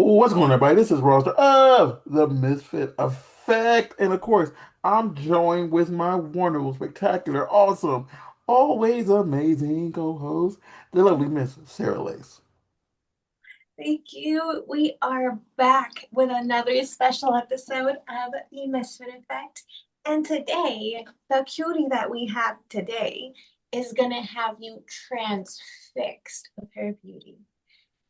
What's going on, everybody? This is Roster of the Misfit Effect. And of course, I'm joined with my wonderful, spectacular, awesome, always amazing co-host, the lovely Miss Sarah Lace. Thank you. We are back with another special episode of the Misfit Effect. And today, the cutie that we have today is going to have you transfixed with her beauty.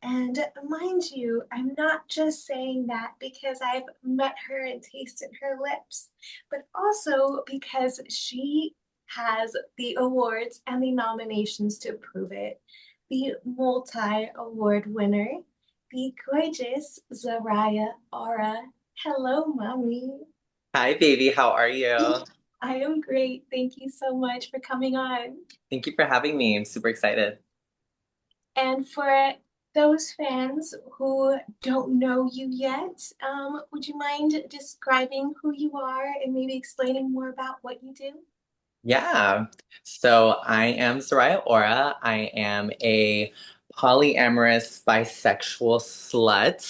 And mind you, I'm not just saying that because I've met her and tasted her lips, but also because she has the awards and the nominations to prove it. The multi award winner, the gorgeous Zariah Aura. Hello, mommy. Hi, baby. How are you? I am great. Thank you so much for coming on. Thank you for having me. I'm super excited. And for those fans who don't know you yet, would you mind describing who you are and maybe explaining more about what you do? Yeah. So I am Zariah Aura. I am a polyamorous bisexual slut.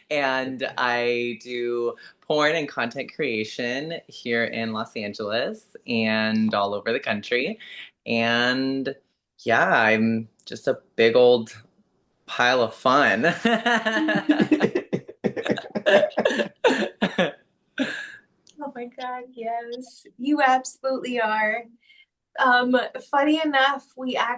And I do porn and content creation here in Los Angeles and all over the country. And yeah, I'm just a big old pile of fun. Oh my God, yes, you absolutely are. Funny enough, I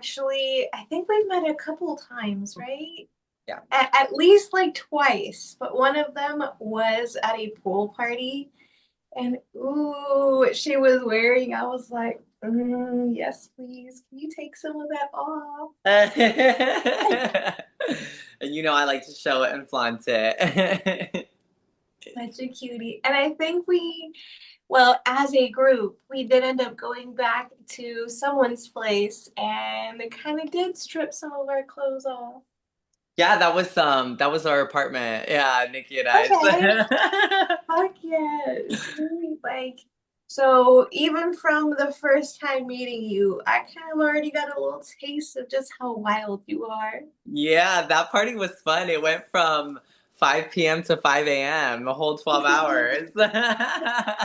think we've met a couple times, right? Yeah. At least like twice, but one of them was at a pool party. And ooh, she was wearing, I was like, yes, please. Can you take some of that off? And I like to show it and flaunt it. Such a cutie. And I think well, as a group, we did end up going back to someone's place and they kind of did strip some of our clothes off. Yeah, that was our apartment. Yeah, Nikki and Okay. I. Fuck yes. Like, so even from the first time meeting you, I kind of already got a little taste of just how wild you are. Yeah, that party was fun. It went from 5 p.m. to 5 a.m., a whole 12 hours.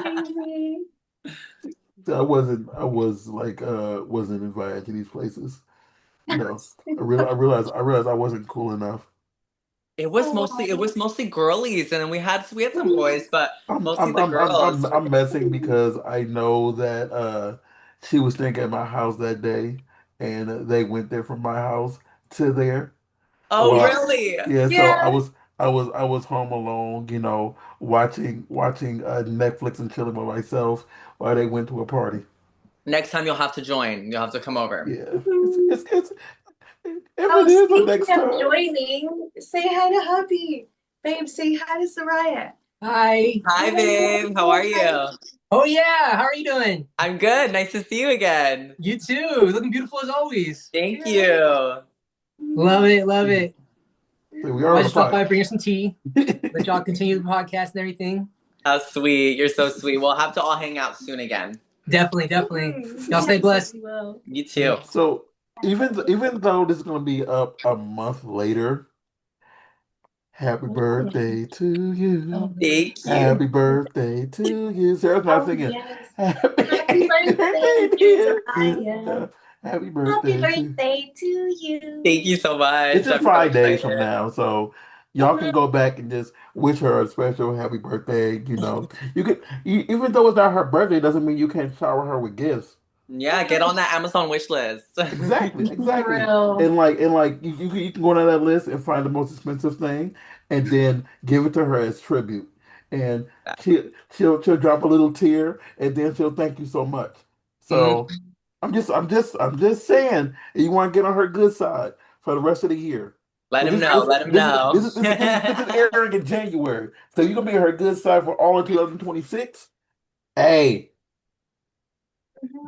Crazy. I wasn't invited to these places. I realized I wasn't cool enough. It was mostly it Oh, was mostly girlies, and then we had some boys, but I'm mostly I'm the I'm I'm I'm, girls. I'm messing because I know that she was staying at my house that day, and they went there from my house to there. Oh, Well, really? yeah, so yeah. I was home alone, watching Netflix and chilling by myself while they went to a party. Next time you'll have to join. You'll have to come over. Yeah, it's if it Oh, is the speaking next of time. joining, say hi to hubby. Babe, say hi to Zariah. Hi. Hi, babe. How are you? Oh yeah, how are you doing? I'm good. Nice to see you again. You too. Looking beautiful as always. Thank you. Love it, love it. So we are Well, I on the just dropped pod. by, bring you some tea. Let y'all continue the podcast and everything. How sweet. You're so sweet. We'll have to all hang out soon again. Definitely, definitely. Y'all stay Yes, blessed. we will. You too. So even though this is gonna be up a month later, happy birthday to you. Thank you. Happy birthday to you. Sarah's not Oh, singing. yes. Happy Happy birthday, birthday, dear dear. Zariah. Happy Happy birthday to. birthday to Thank you. you so It's much. in I'm so 5 days from excited. now, so y'all can Mhm. go back and just wish her a special happy birthday. Even though it's not her birthday, doesn't mean you can't shower her with gifts. Yeah, get on that Amazon wish list. Exactly, For exactly. real. And you can go down that list and find the most expensive thing, and then give it to her as tribute. And she'll drop a little tear, and then she'll thank you so much. So Mm, I'm just saying, you want to get on her good side for the rest of the year. let So him this know. this Let him this is know. this is this is this is, this is airing in January. So you're gonna be on her good side for all of 2026. Hey,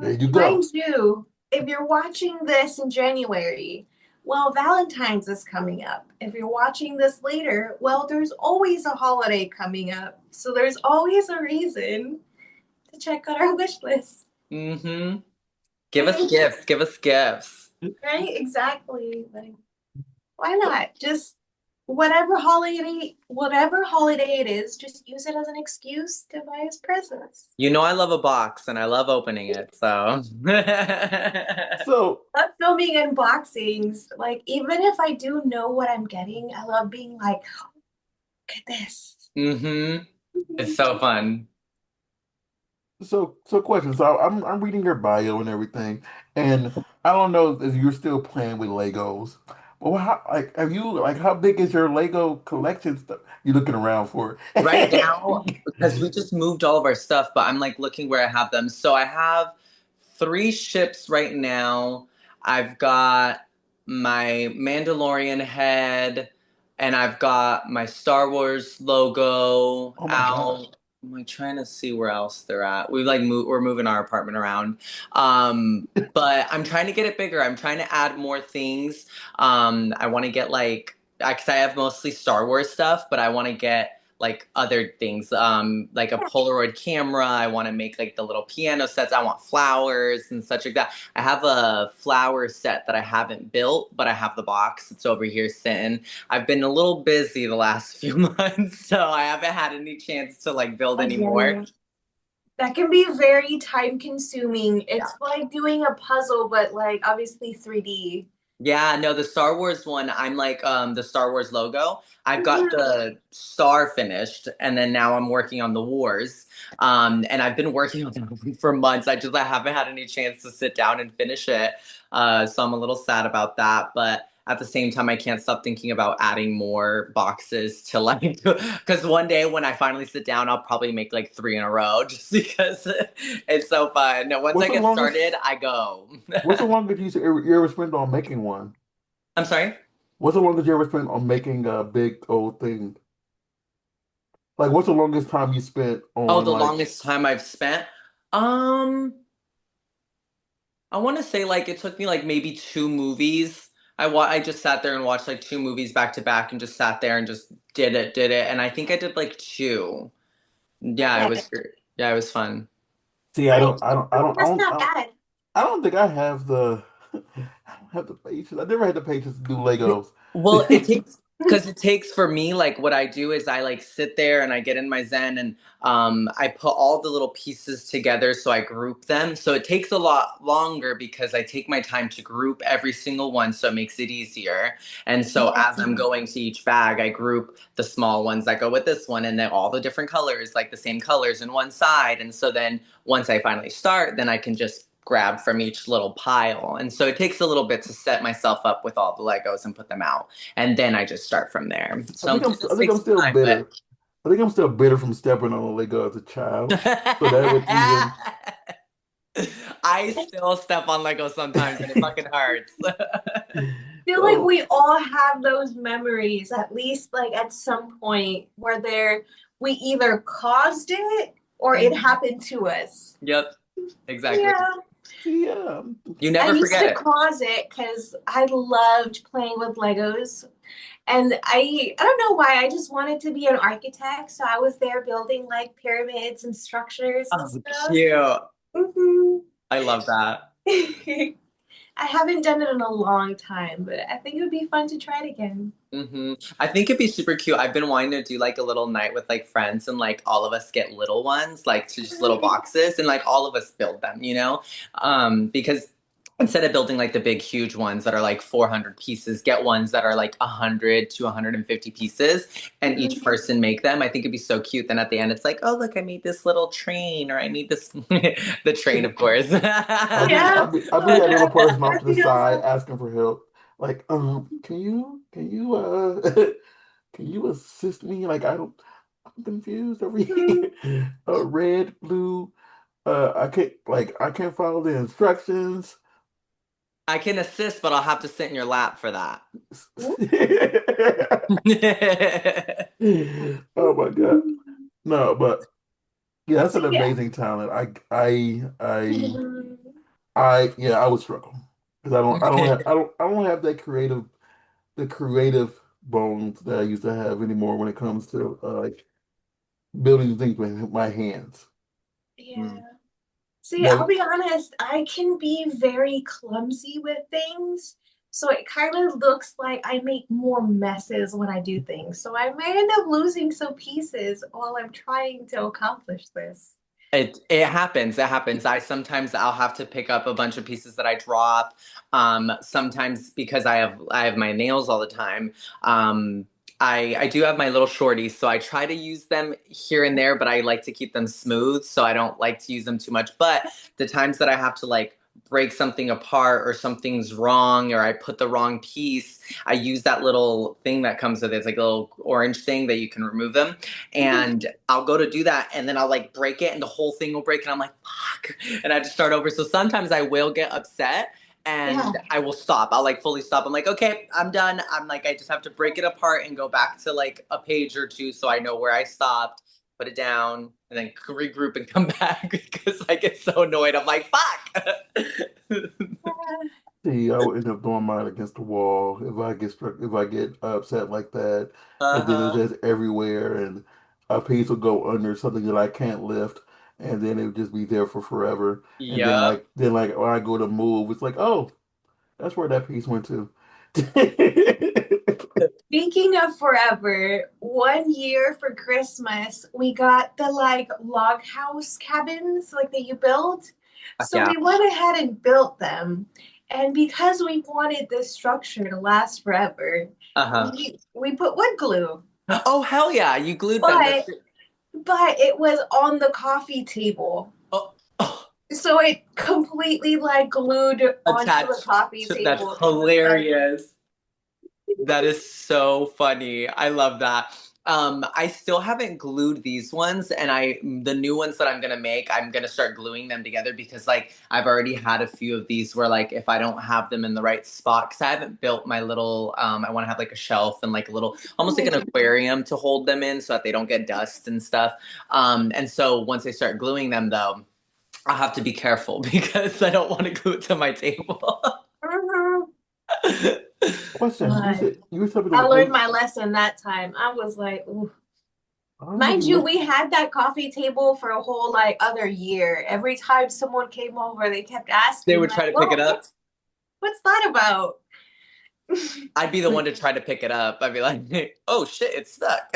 there you Mind go. you, if you're watching this in January, well, Valentine's is coming up. If you're watching this later, well, there's always a holiday coming up. So there's always a reason to check out our wish list. hmm Give us gifts. Give us gifts. Right? Exactly. Like, why not? Just whatever holiday it is, just use it as an excuse to buy us presents. You know I love a box and I love opening it, so. So Love filming unboxings. Like, even if I do know what I'm getting, I love being like, look at this. Mm-hmm. It's so fun. so question. So I'm reading your bio and everything, and I don't know if you're still playing with Legos. Well, how like have you like how big is your Lego collection stuff? You looking around for Right now, it? because we just moved all of our stuff, but I'm like looking where I have them. So I have three ships right now. I've got my Mandalorian head, and I've got my Star Wars logo Oh my God. out. I'm like trying to see where else they're at. We're moving our apartment around. But I'm trying to get it bigger. I'm trying to add more things. I want to get like because I have mostly Star Wars stuff, but I want to get like other things, like a Polaroid camera. I want to make like the little piano sets. I want flowers and such like that. I have a flower set that I haven't built, but I have the box. It's over here sitting. I've been a little busy the last few months, so I haven't had any chance to like build any more. Again, that can be very time consuming. It's like doing a puzzle, but like obviously 3D. Yeah, no, the Star Wars one, I'm like the Star Wars logo. I've got Mhm. the star finished and then now I'm working on the wars. And I've been working on that one for months. I haven't had any chance to sit down and finish it. So I'm a little sad about that, but at the same time I can't stop thinking about adding more boxes to like because one day when I finally sit down I'll probably make like three in a row just because it's so fun. Once What's I the get started, longest? I go. What's the longest you ever spent on making one? I'm sorry? What's the longest you ever spent on making a big old thing? Like, what's the longest time you spent Oh, on the like? longest time I've spent? Um, I want to say like it took me like maybe two movies. I just sat there and watched like two movies back to back and just sat there and just did it. And I think I did like two. Yeah, it Okay, was great. Yeah, it was fun. See, nice. That's I not don't, bad. I don't think I have the, I don't have the patience. I never had the patience to do Legos. Well, it takes because it takes for me like what I do is I like sit there and I get in my zen and I put all the little pieces together so I group them. So it takes a lot longer because I take my time to group every single one so it makes it easier. And so Yeah. as I'm going to each bag, I group the small ones that go with this one and then all the different colors, like the same colors in one side. And so then once I finally start, then I can just grab from each little pile. And so it takes a little bit to set myself up with all the Legos and put them out. And then I just start from there. So it I does think take I'm some still time, but bitter. I think I'm still bitter from stepping on a Lego as a child. So that would even. I still step on Lego sometimes and it fucking hurts. Feel like So we all have those memories, at least like at some point, where we either caused it or it Mhm. happened to us. Yep, exactly. Yeah. see, You I never used to forget it. cause it because I loved playing with Legos. And I don't know why, I just wanted to be an architect. So I was there building like pyramids and structures and Oh, stuff. cute. Hmm. I love that. I haven't done it in a long time, but I think it would be fun to try it again. I think it'd be super cute. I've been wanting to do like a little night with like friends and like all of us get little ones, like to just little boxes and like all of us build them, you know? Because instead of building like the big huge ones that are like 400 pieces, get ones that are like 100 to 150 pieces and each Mhm. person make them. I think it'd be so cute. Then at the end it's like, oh look, I made this little train or I made this the train of course. Yeah, I'll be that little person off that'd to the be side awesome. asking for help. Like, can you assist me? Like, I'm confused over Mhm. here. Red, blue. I can't follow the instructions. I can assist, but I'll have to sit in your lap for that. Oh my God. No, but yeah, that's So an yeah. amazing talent. Yeah, I would struggle because I don't have the creative bones that I used to have anymore when it comes to like building things with my hands. Yeah. Mm. See, I'll Like, be honest, I can be very clumsy with things. So it kind of looks like I make more messes when I do things. So I may end up losing some pieces while I'm trying to accomplish this. It happens. It happens. I'll have to pick up a bunch of pieces that I drop. Sometimes because I have my nails all the time. I do have my little shorties, so I try to use them here and there, but I like to keep them smooth, so I don't like to use them too much. But the times that I have to like break something apart or something's wrong or I put the wrong piece, I use that little thing that comes with it. It's like a little orange thing that you can remove them. And I'll go to do that and then I'll like break it and the whole thing will break and I'm like, fuck. And I have to start over. So sometimes I will get upset Yeah. and I will stop. I'll like fully stop. I'm like, okay, I'm done. I'm like, I just have to break it apart and go back to like a page or two so I know where I stopped, put it down, and then regroup and come back because I get so annoyed. I'm like, fuck. See, I would end up throwing mine against the wall if I get struck, if I get upset like that, and then it's Uh-huh. just everywhere, and a piece will go under something that I can't lift, and then it would just be there for forever. And Yep. then like when I go to move, it's like, oh, that's where that piece went to. Speaking of forever, one year for Christmas, we got the like log house cabins like that you built. So Yeah. we went ahead and built them. And because we wanted this structure to last forever, Uh-huh. we put wood glue. Oh hell yeah! You glued them. But but it was on the coffee table. Oh, oh, So it completely like glued onto the attached coffee to, that's table. It was like hilarious. That is so funny. I love that. I still haven't glued these ones, and the new ones that I'm gonna make, I'm gonna start gluing them together because like I've already had a few of these where like if I don't have them in the right spot, because I haven't built my little I want to have like a shelf and like a little almost like an aquarium to hold them in so that they don't get dust and stuff. And so once I start gluing them though, I'll have to be careful because I don't want to glue it to my table. Mhm. Question, But you were telling me I the learned glue. my lesson that time. I was like, ooh. I don't know if Mind you you, looked. we had that coffee table for a whole like other year. Every time someone came over, they kept They asking, would like, try to pick it "Well, up. what's that about?" I'd be the one to try to pick it up. I'd be like, "Oh shit, it's stuck."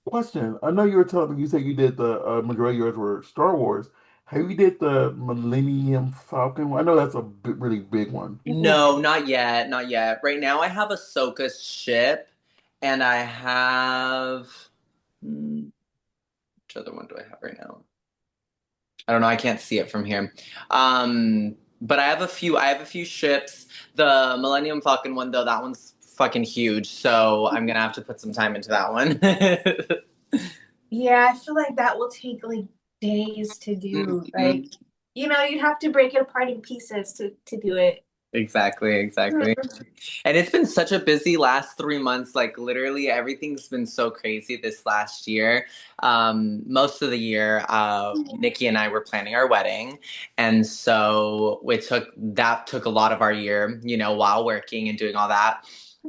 Question. I know you were telling me you said you did the majority of yours were Star Wars. Have you did the Millennium Falcon one? I know that's a really big one. No, not yet, not yet. Right now, I have Ahsoka's ship, and I have which other one do I have right now? I don't know. I can't see it from here. But I have a few. I have a few ships. The Millennium Falcon one, though, that one's fucking huge. So I'm gonna have to put some time into that one. Yeah, I feel like that will take like days to do. Like, Mhm. you'd have to break it apart in pieces to do it. Exactly, exactly. And it's been such a busy last 3 months. Like literally everything's been so crazy this last year. Most of the year, Nikki and I were planning our wedding. And so that took a lot of our year, while working and doing all that.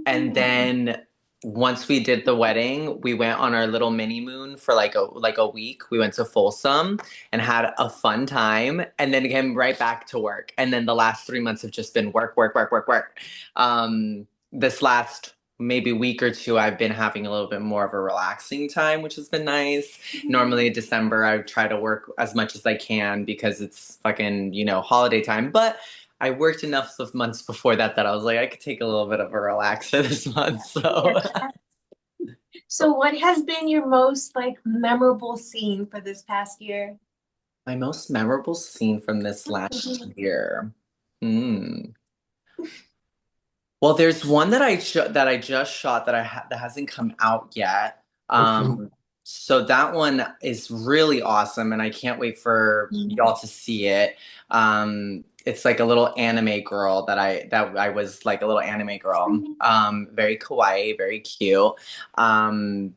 And then once we did the wedding, we went on our little mini moon for like a week. We went to Folsom and had a fun time and then came right back to work. And then the last 3 months have just been work, work, work, work, work. This last maybe week or two, I've been having a little bit more of a relaxing time, which has been nice. Normally in December, I try to work as much as I can because it's fucking, holiday time. But I worked enough of months before that I was like, I could take a little bit of a relaxer this month. Yeah. So So, what has been your most like memorable scene for this past year? my most memorable scene from this last year. Hmm. Well, there's one that I just shot that hasn't come out yet. Oh shoot. So that one is really awesome, and I can't wait for y'all to see it. It's like a little anime girl that I was like a little anime girl. Very kawaii, very cute. Um,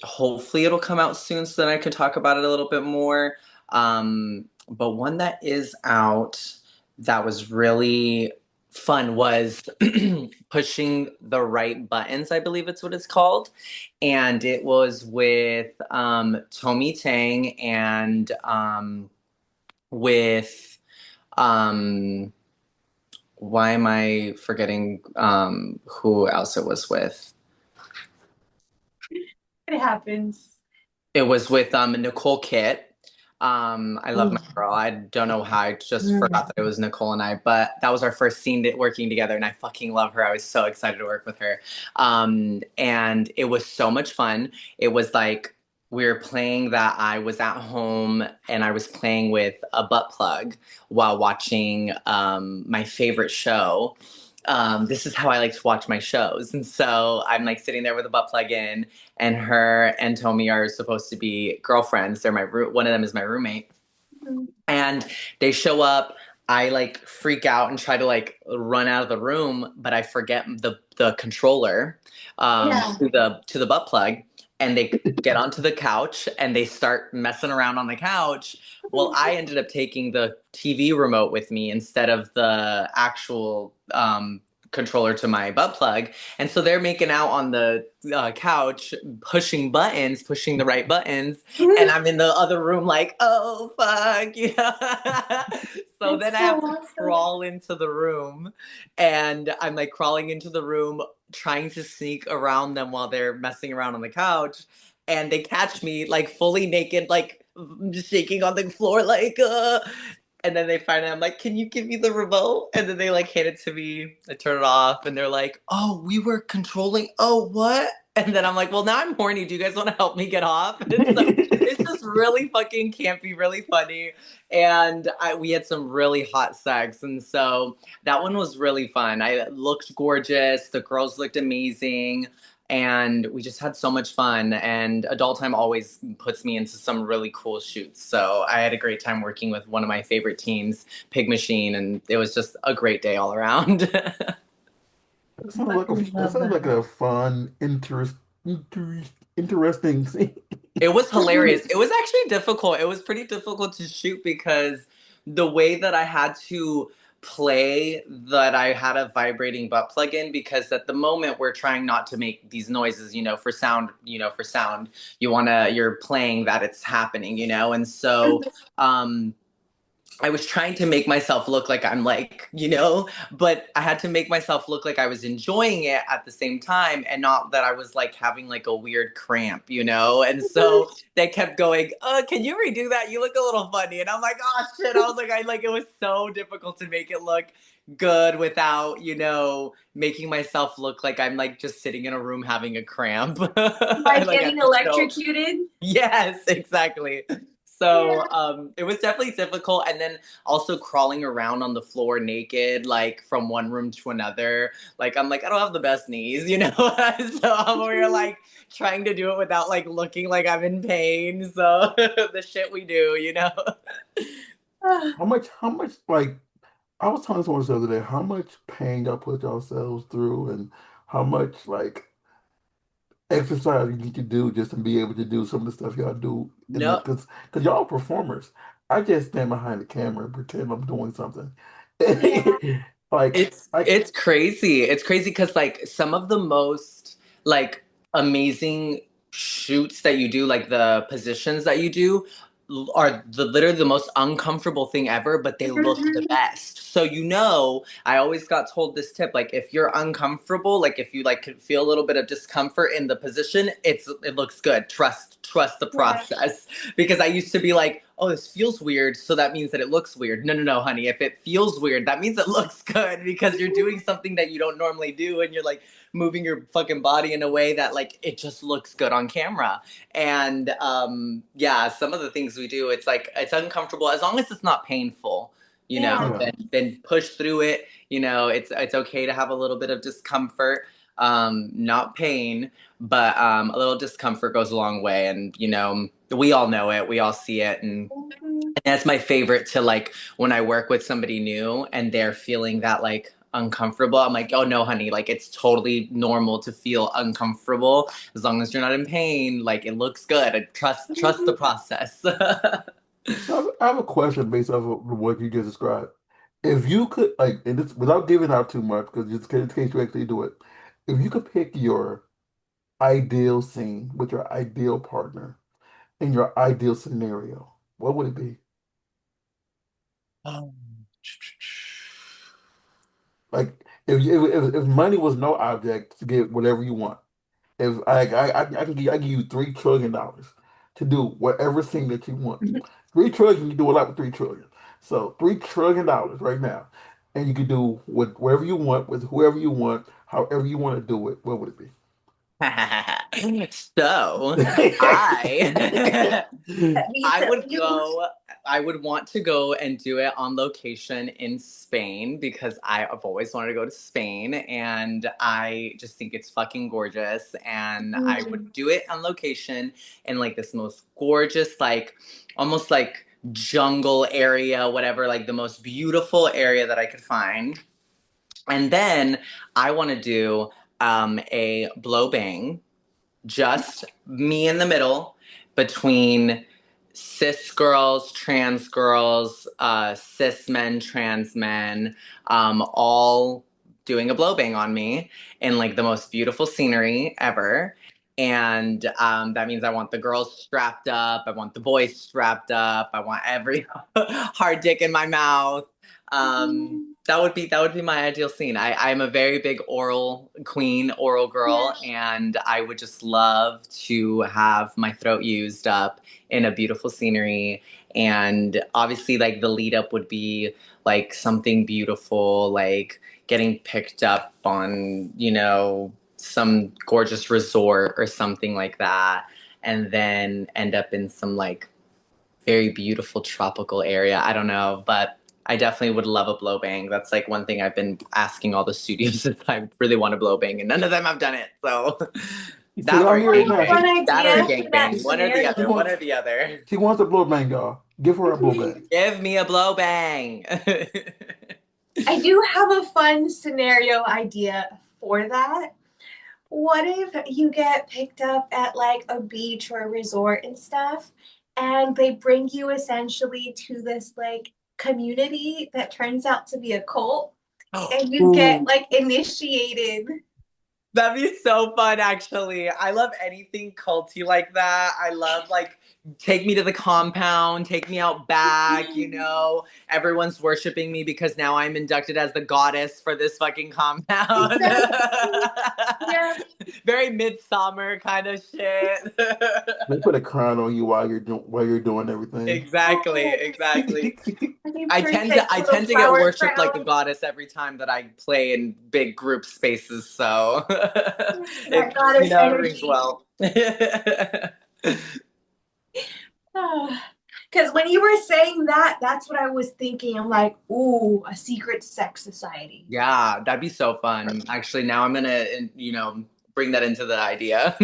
Hopefully it'll come out soon, so then I could talk about it a little bit more. But one that is out that was really fun was pushing the right buttons, I believe it's what it's called. And it was with Tommy Tang and with um why am I forgetting who else it was with? It happens. It was with Nicole Kitt. I love my girl. I don't know how I just forgot that it was Nicole and I, but that was our first scene working together, and I fucking love her. I was so excited to work with her, and it was so much fun. It was like we were playing that I was at home and I was playing with a butt plug while watching my favorite show. This is how I like to watch my shows, and so I'm like sitting there with a butt plug in, and her and Tommy are supposed to be girlfriends. They're one of them is my roommate, Mhm. and they show up. I like freak out and try to like run out of the room, but I forget the controller Yeah. to the butt plug, and they get onto the couch and they start messing around on the couch. Well, I ended up taking the TV remote with me instead of the actual controller to my butt plug, and so they're making out on the couch, pushing buttons, pushing the right buttons, and I'm in the other room like, oh fuck, yeah. So then That's I so have to awesome. crawl into the room, and I'm like crawling into the room, trying to sneak around them while they're messing around on the couch, and they catch me like fully naked, like shaking on the floor, like. And then they find out, I'm like, can you give me the remote? And then they like hand it to me. I turn it off, and they're like, oh, we were controlling. Oh, what? And then I'm like, well, now I'm horny. Do you guys want to help me get off? And so it's just really fucking campy, really funny. And we had some really hot sex. And so that one was really fun. I looked gorgeous. The girls looked amazing. And we just had so much fun. And Adult Time always puts me into some really cool shoots. So I had a great time working with one of my favorite teams, Pig Machine. And it was just a great day all around. That I sounds like fucking that love sounds like that. a fun, interesting scene. It was hilarious. It was actually difficult. It was pretty difficult to shoot because the way that I had to play that I had a vibrating butt plug in, because at the moment we're trying not to make these noises, for sound, you're playing that it's happening, and so I was trying to make myself look like I'm like, but I had to make myself look like I was enjoying it at the same time, and not that I was like having like a weird cramp. And so they kept going, can you redo that? You look a little funny. And I'm like, oh shit. I was like, it was so difficult to make it look good without, making myself look like I'm like just sitting in a room having a cramp. I Like like have getting to show. electrocuted. Yes, exactly. Yeah. So it was definitely difficult. And then also crawling around on the floor naked, like from one room to another. Like I'm like, I don't have the best knees. So I'm over here like trying to do it without like looking like I'm in pain. So the shit we do. How much like I was telling someone the other day, how much pain y'all put yourselves through and how much like exercise you need to do just to be able to do some of the stuff y'all do in the No, because y'all are performers. I just stand behind the camera and pretend I'm doing something. Yeah. Like like it's crazy. It's crazy because like some of the most like amazing shoots that you do, like the positions that you do, are literally the most uncomfortable thing ever, but they look the Mhm. best. So I always got told this tip, like if you're uncomfortable, like if you like could feel a little bit of discomfort in the position, it looks good. Trust the Yeah. process. Because I used to be like, oh, this feels weird, so that means that it looks weird. No, no, no, honey. If it feels weird, that means it looks good because you're doing something that you don't normally do, and you're like moving your fucking body in a way that like it just looks good on camera. And yeah, some of the things we do, it's like it's uncomfortable as long as it's not painful. Yeah. yeah. Then push through it. It's okay to have a little bit of discomfort, not pain, but a little discomfort goes a long way. And we all know it, we all see it, Mhm. and that's my favorite to like when I work with somebody new and they're feeling that like uncomfortable. I'm like, oh no, honey, like it's totally normal to feel uncomfortable as long as you're not in pain. Like it looks good. And trust the Mhm. process. So I have a question based off of what you just described. If you could like, and this without giving out too much, because just in case you actually do it, if you could pick your ideal scene with your ideal partner in your ideal scenario, what would it be? Oh. Like if money was no object to get whatever you want, if I give you $3 trillion to do whatever thing that you want. 3 trillion, you do a lot with 3 trillion. So $3 trillion right now, and you can do whatever you want with whoever you want, however you want to do it. What would it So I That beats I up would you. go I would want to go and do it on location in Spain because I've always wanted to go to Spain and I just think it's fucking gorgeous and I Mm, would do it on location in like this most gorgeous like almost like jungle area whatever like the most beautiful area that I could find. And then I want to do a blow bang just me in the middle between cis girls, cis men, trans men, all doing a blow bang on me in like the most beautiful scenery ever. And that means I want the girls strapped up, I want the boys strapped up, I want every hard dick in my mouth. mm, That would be my ideal scene. I'm a very big oral queen, oral yeah. girl, and I would just love to have my throat used up in a beautiful scenery. And obviously, like the lead up would be like something beautiful, like getting picked up on, some gorgeous resort or something like that, and then end up in some like very beautiful tropical area. I don't know, but I definitely would love a blow bang. That's like one thing I've been asking all the studios if I really want to blow bang, and none of them have done it. So be? See, that or I'm a here I have gangbang. one now. That or a idea for that gangbang. One or the She other. One scenario. or the other. she wants a blow bang, y'all. Give her a blow bang. Give me a blow bang. I do have a fun scenario idea for that. What if you get picked up at like a beach or a resort and stuff, and they bring you essentially to this like community that turns out to be a cult, and you get Ooh. like initiated? That'd be so fun, actually. I love anything culty like that. I love like take me to the compound, take me out back, Everyone's worshiping me because now I'm inducted as the goddess for this fucking compound. Exactly. Yeah. Very midsummer kind of shit. They put a crown on you while you're doing everything. Exactly, Oh, exactly. the I tend to perfect I little tend to get flower worshipped like a crown. goddess every time that I play in big group spaces, so That it goddess it rings energy. well. Because when you were saying that, that's what I was thinking. I'm like, ooh, a secret sex society. Yeah, that'd be so fun. Actually, now I'm gonna bring that into the idea.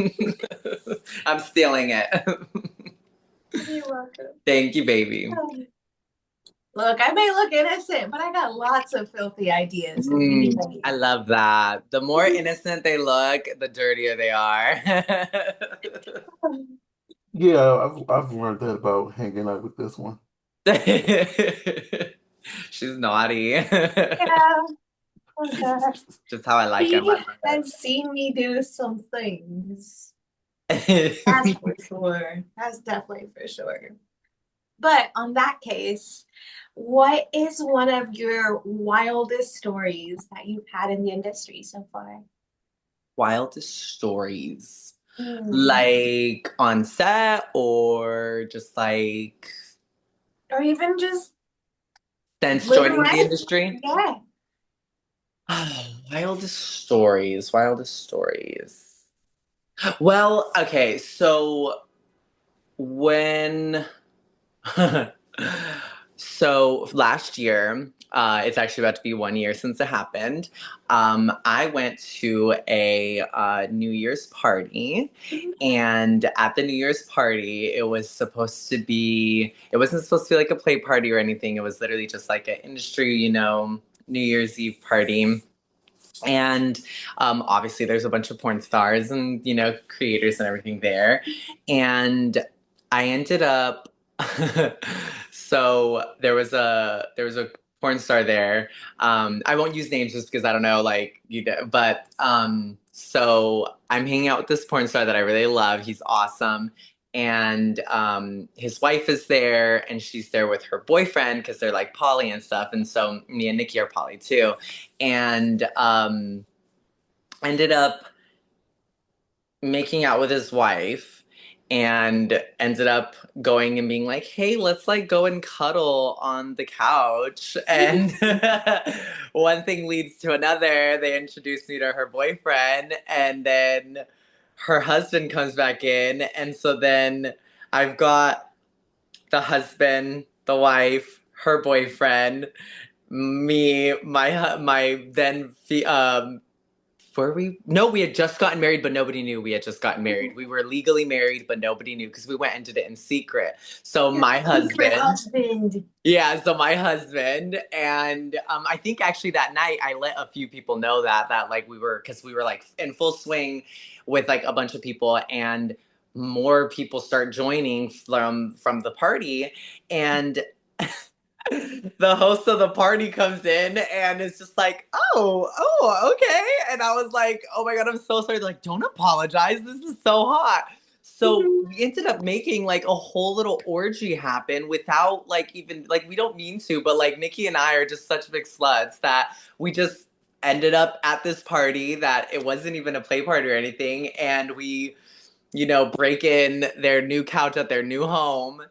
I'm stealing it. You're welcome. Thank you, baby. Look, I may look innocent, but I got lots of filthy ideas if you need I any. love that. The more innocent they look, the dirtier they are. Yeah, I've learned that about hanging out with this one. She's naughty. Yeah, okay. Just how I like him. He I love has seen me do some things. That's it. for sure. That's definitely for sure. But on that case, what is one of your wildest stories that you've had in the industry so far? Wildest stories. Mm. Like on set or just like Or even just since living joining the life? industry? Yeah. Wildest stories. Wildest stories. Well, okay, so when so last year, it's actually about to be 1 year since it happened. I went to a New Year's party, and at the New Year's party, it wasn't supposed to be like a play party or anything. It was literally just like an industry, New Year's Eve party. And obviously, there's a bunch of porn stars and creators and everything there. And I ended up. So there was a porn star there. I won't use names just because I don't know, like but so I'm hanging out with this porn star that I really love. He's awesome, and his wife is there, and she's there with her boyfriend because they're like poly and stuff. And so me and Nikki are poly too, and ended up making out with his wife and ended up going and being like, hey, let's like go and cuddle on the couch. And one thing leads to another. They introduced me to her boyfriend, and then her husband comes back in. And so then I've got the husband, the wife, her boyfriend, me, my then were we? No, we had just gotten married, but nobody knew we had just gotten married. We were legally married, but nobody knew because we went and did it in secret. So Your my secret husband, husband. yeah, so my husband, and I think actually that night I let a few people know that like because we were like in full swing with like a bunch of people, and more people start joining from the party, and the host of the party comes in and it's just like, oh, okay. And I was like, oh my God, I'm so sorry. They're like, don't apologize. This is so hot. So we ended up making like a whole little orgy happen without like even like we don't mean to, but like Nikki and I are just such big sluts that we just ended up at this party that it wasn't even a play party or anything. And we, break in their new couch at their new home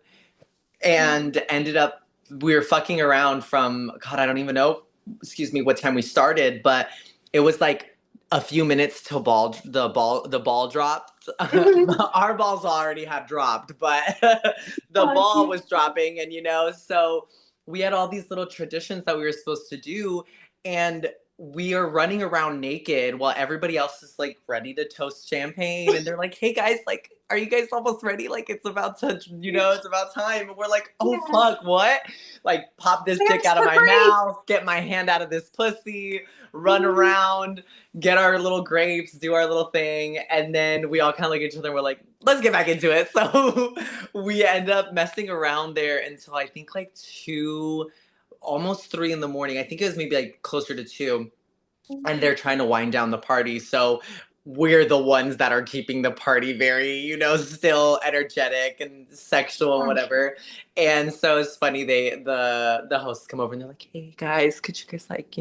and ended up we were fucking around from God, I don't even know, excuse me, what time we started, but it was like a few minutes till the ball dropped. Our balls already had dropped, but the ball was dropping, and so we had all these little traditions that we were supposed to do, and we are running around naked while everybody else is like ready to toast champagne, and they're like, hey guys, like, are you guys almost ready? Like, it's about to, it's about time. And we're like, oh Yeah. fuck, what? Like, pop this dick Where's out of the my break? mouth, get my hand out of this pussy, run around, get our little grapes, do our little thing, and then we all kind of look at each other and we're like, let's get back into it. So we end up messing around there until I think like 2, almost 3 in the morning. I think it was maybe like closer to 2, and they're trying to wind down the party. So we're the ones that are keeping the party very, still energetic and sexual and whatever. And so it's funny, the hosts come over and they're like, hey guys, could you guys like,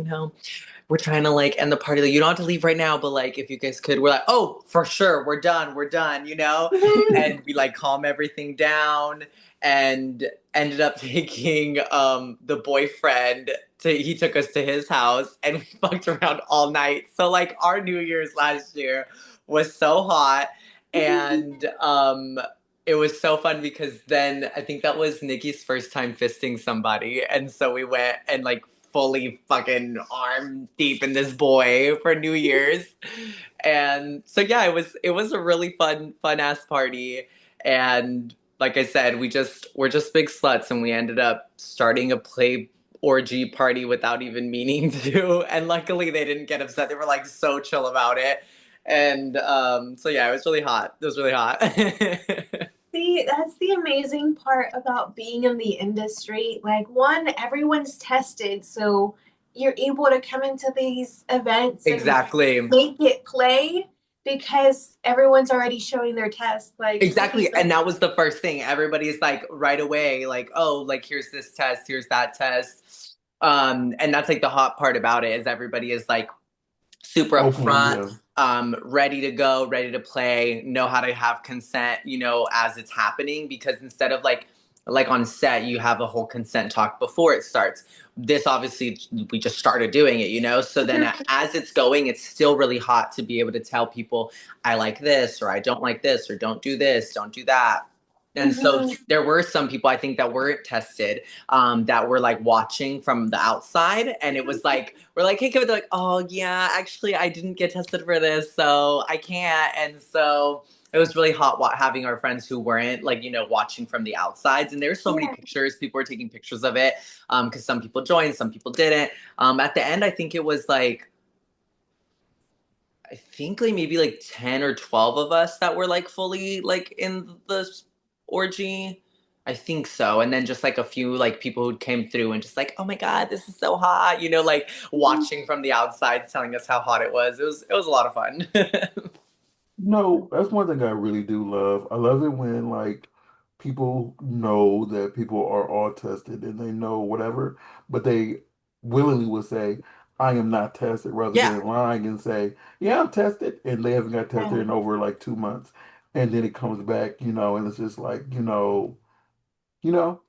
we're trying to like end the party. Like, you don't have to leave right now, but like if you guys could, we're like, oh, for sure, we're done, and we like calm everything down, and ended up taking the boyfriend he took us to his house, and we fucked around all night. So like our New Year's last year was so hot, and it was so fun because then I think that was Nikki's first time fisting somebody, and so we went and like fully fucking arm deep in this boy for New Year's. And so yeah, it was a really fun ass party. And like I said, we're just big sluts, and we ended up starting a play orgy party without even meaning to. And luckily they didn't get upset. They were like so chill about it. And so yeah, it was really hot. It was really hot. See, that's the amazing part about being in the industry. Like, one, everyone's tested, so you're able to come into these events and Exactly. make it play because everyone's already showing their test. Like, Exactly. And that was the first thing. Everybody's like right away, like, oh, like here's this test, here's that test. And that's like the hot part about it is everybody is like super Open, upfront, yeah. ready to go, ready to play, know how to have consent, as it's happening. Because instead of like on set, you have a whole consent talk before it starts. This obviously we just started doing it. So then as it's going, it's still really hot to be able to tell people I like this, or I don't like this, or don't do this, don't do that. And so there were some people I think that weren't tested, that were like watching from the outside, and it was like we're like, hey, Kevin, they're like, oh yeah, actually I didn't get tested for this, so I can't. And so it was really hot having our friends who weren't like watching from the outsides, and there's so many pictures. People were taking pictures of it, because some people joined, some people didn't. At the end, I think it was like maybe like 10 or 12 of us that were like fully like in the orgy. I think so. And then just like a few like people who came through and just like, oh my God, this is so hot, like watching from the outside telling us how hot it was. It was a lot of fun. No, that's one thing I really do love. I love it when like people know that people are all tested and they know whatever, but they willingly will say, I am not tested, rather Yeah. than lying and say, yeah, I'm tested, and they haven't got tested Yeah. in over like 2 months. And then it comes back, and it's just like, you know, Yep,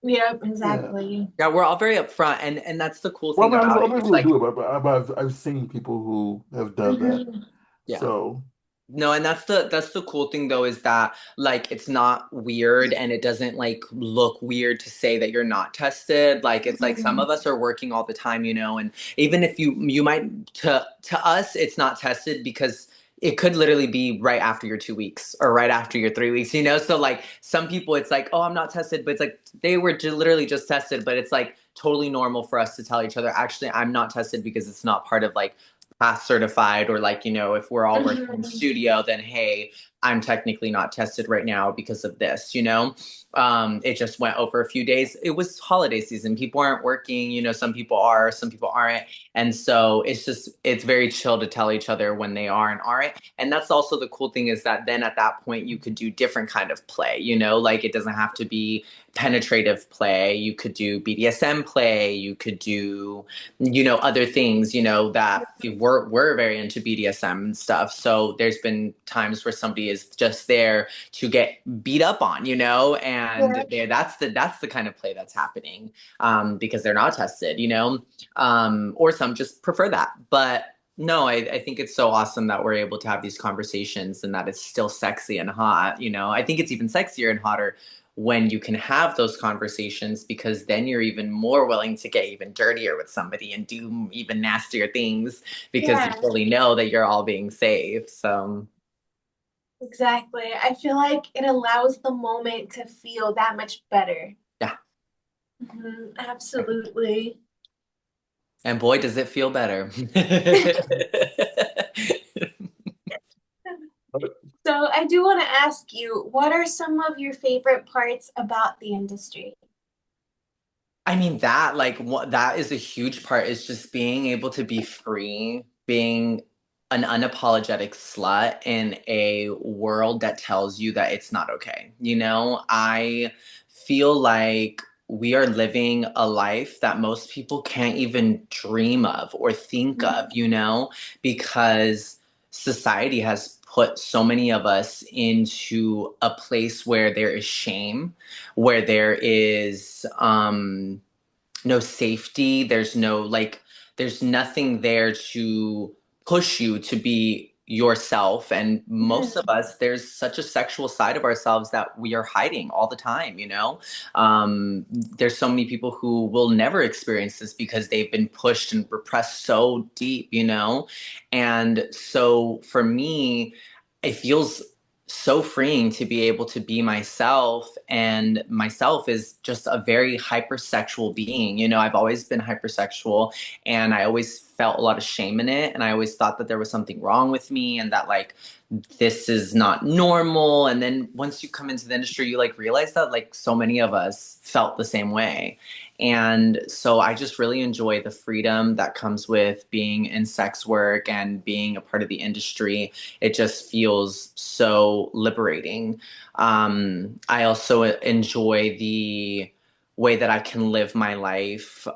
yeah. exactly. Yeah, we're all very upfront, and that's the cool Well, thing I mean, about I'm it. not It's able to like, do it, but I've seen people who have done that. Hmm. yeah. So, No, and that's the cool thing though is that like it's not weird and it doesn't like look weird to say that you're not tested. Like it's like some of us are working all the time, and even if you might to us it's not tested because it could literally be right after your 2 weeks or right after your 3 weeks, So like some people it's like, oh, I'm not tested, but it's like they were literally just tested, but it's like totally normal for us to tell each other, actually, I'm not tested because it's not part of like pass certified, or like if we're all working in Hmm. studio, then hey, I'm technically not tested right now because of this. It just went over a few days. It was holiday season, people aren't working, some people are, some people aren't, and so it's very chill to tell each other when they are and aren't. And that's also the cool thing, is that then at that point you could do different kind of play, like it doesn't have to be penetrative play. You could do BDSM play, you could do other things, that we're very into BDSM and stuff. So there's been times where somebody is just there to get beat up on, and Yeah. that's the kind of play that's happening, because they're not tested, or some just prefer that. But no, I think it's so awesome that we're able to have these conversations and that it's still sexy and hot. I think it's even sexier and hotter when you can have those conversations, because then you're even more willing to get even dirtier with somebody and do even nastier things because you Yeah, fully know that you're all being safe. So, exactly. I feel like it allows the moment to feel that much better. yeah. Absolutely. And boy, does it feel better. So I do want to ask you, what are some of your favorite parts about the industry? I mean, that is a huge part, is just being able to be free, being an unapologetic slut in a world that tells you that it's not okay. I feel like we are living a life that most people can't even dream of or think of, because society has put so many of us into a place where there is shame, where there is no safety, there's nothing there to push you to be yourself. And most of Mhm. us, there's such a sexual side of ourselves that we are hiding all the time. There's so many people who will never experience this because they've been pushed and repressed so deep. And so for me, it feels so freeing to be able to be myself, and myself is just a very hypersexual being. I've always been hypersexual, and I always felt a lot of shame in it, and I always thought that there was something wrong with me, and that like this is not normal. And then once you come into the industry, you like realize that like so many of us felt the same way. And so I just really enjoy the freedom that comes with being in sex work and being a part of the industry. It just feels so liberating. I also enjoy the way that I can live my life,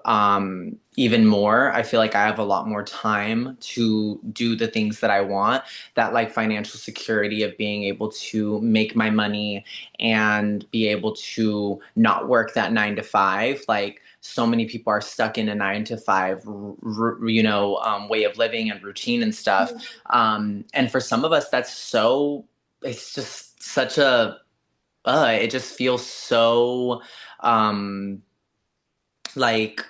even more. I feel like I have a lot more time to do the things that I want. That like financial security of being able to make my money and be able to not work that 9 to 5. Like so many people are stuck in a 9 to 5, way of living and routine and stuff. And for some of us, it's just such it just feels so, um, like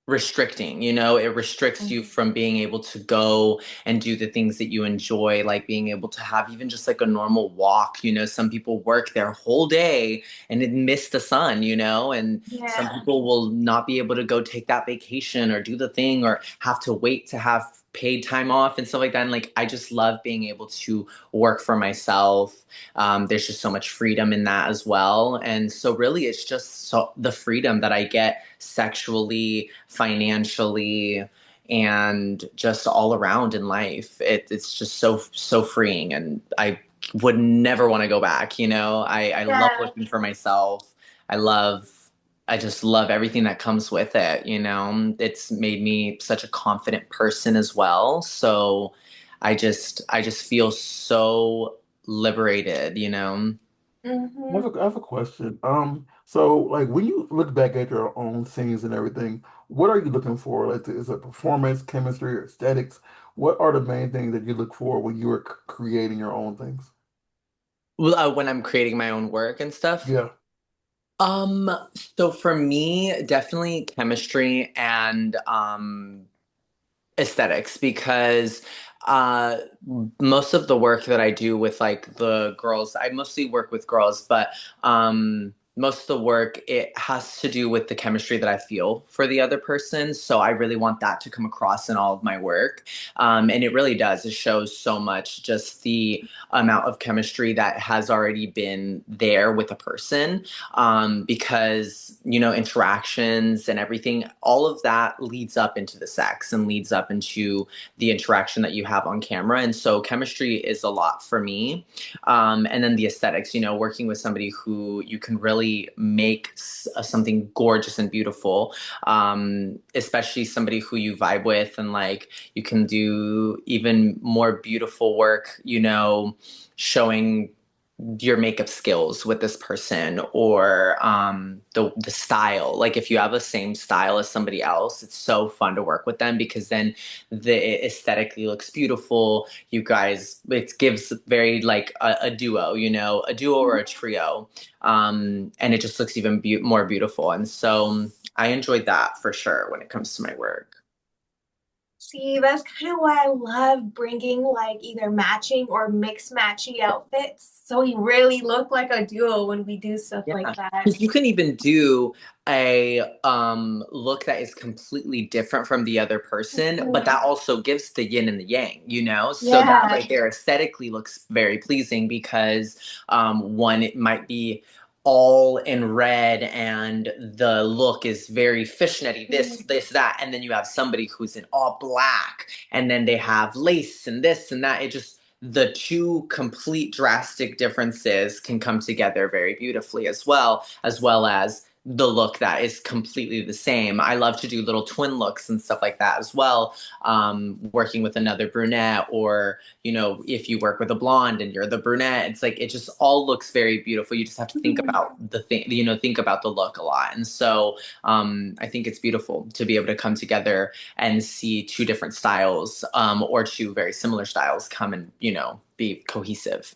restricting. It restricts you from being able to go and do the things that you enjoy, like being able to have even just like a normal walk. Some people work their whole day and then miss the sun, and some Yeah. people will not be able to go take that vacation or do the thing, or have to wait to have paid time off and stuff like that. And like I just love being able to work for myself. There's just so much freedom in that as well. And so really it's just so the freedom that I get sexually, financially, and just all around in life. It's just so freeing, and I would never want to go back. I love Yeah. working for myself. I love I just love everything that comes with it. It's made me such a confident person as well. So I just feel so liberated. Hmm. I have a question. So like when you look back at your own scenes and everything, what are you looking for? Like, is it performance, chemistry, or aesthetics? What are the main things that you look for when you are creating your own things? Well, when I'm creating my own work and stuff. Yeah. Um, so for me, definitely chemistry and aesthetics because uh most of the work that I do with like the girls, I mostly work with girls, but most of the work it has to do with the chemistry that I feel for the other person. So I really want that to come across in all of my work. And it really does. It shows so much just the amount of chemistry that has already been there with a person because interactions and everything, all of that leads up into the sex and leads up into the interaction that you have on camera. And so chemistry is a lot for me. And then the aesthetics, working with somebody who you can really make something gorgeous and beautiful, especially somebody who you vibe with, and like you can do even more beautiful work, showing your makeup skills with this person, or the style. Like if you have the same style as somebody else, it's so fun to work with them because then it aesthetically looks beautiful. You guys, it gives very like a duo, a duo or a trio, and it just looks even more beautiful. And so I enjoyed that for sure when it comes to my work. See, that's kind of why I love bringing like either matching or mixed matchy outfits. So we really look like a duo when we do stuff like Yeah, that. because you can even do a look that is completely different from the other person, but Mhm. that also gives the yin and the yang. So that Yeah. right there aesthetically looks very pleasing because one, it might be all in red and the look is very fishnetty, this, that, and then you have somebody who's in all black and then they have lace and this and that. It just the two complete drastic differences can come together very beautifully as well as the look that is completely the same. I love to do little twin looks and stuff like that as well. Working with another brunette, or if you work with a blonde and you're the brunette, it's like it just all looks very beautiful. You just have to think Mhm. about the thing, think about the look a lot. And so I think it's beautiful to be able to come together and see two different styles, or two very similar styles come and be cohesive.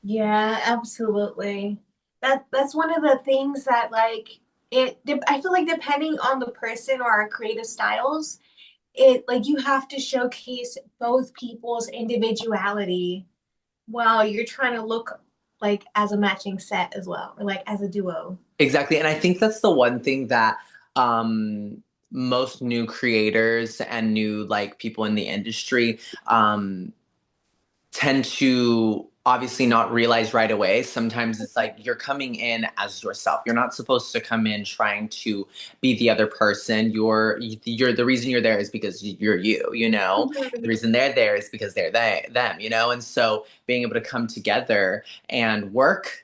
Yeah, absolutely. That's one of the things that like I feel like depending on the person or our creative styles, it like you have to showcase both people's individuality while you're trying to look like as a matching set as well, or like as a duo. Exactly. And I think that's the one thing that most new creators and new like people in the industry tend to obviously not realize right away. Sometimes it's like you're coming in as yourself. You're not supposed to come in trying to be the other person. You're the reason you're there is because you're you. The Mhm. reason they're there is because they're them. And so being able to come together and work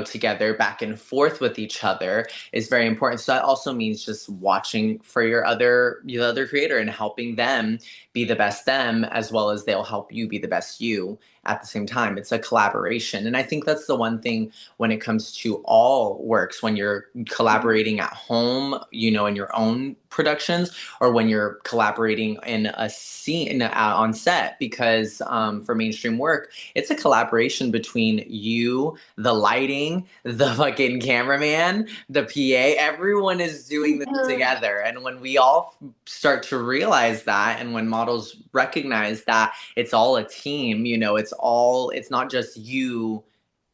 together back and forth with each other is very important. So that also means just watching for your other creator and helping them be the best them, as well as they'll help you be the best you at the same time. It's a collaboration. And I think that's the one thing when it comes to all works, when you're collaborating at home, in your own productions, or when you're collaborating in a scene on set, because for mainstream work, it's a collaboration between you, the lighting, the fucking cameraman, the PA. Everyone is doing this Mhm. together. And when we all start to realize that, and when models recognize that it's all a team, it's not just you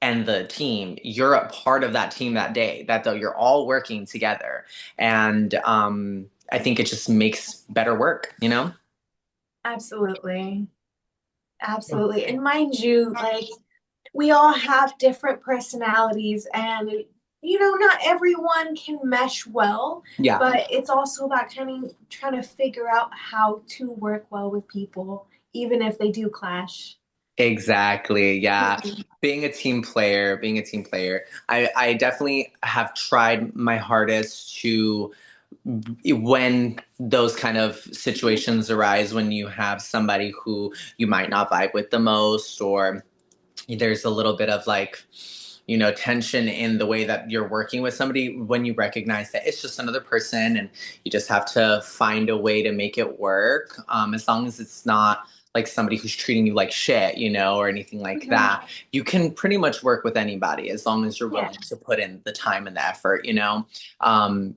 and the team, you're a part of that team that day, that though you're all working together. And I think it just makes better work. Absolutely. Absolutely. And mind you, like we all have different personalities and not everyone can mesh well, Yeah. but it's also about kind of trying to figure out how to work well with people, even if they do clash. Exactly. Yeah. Being a team player. I definitely have tried my hardest to, when those kind of situations arise, when you have somebody who you might not vibe with the most, or there's a little bit of like, tension in the way that you're working with somebody, when you recognize that it's just another person and you just have to find a way to make it work, as long as it's not like somebody who's treating you like shit, or anything like Mhm. that. You can pretty much work with anybody as long as you're Yeah. willing to put in the time and the effort,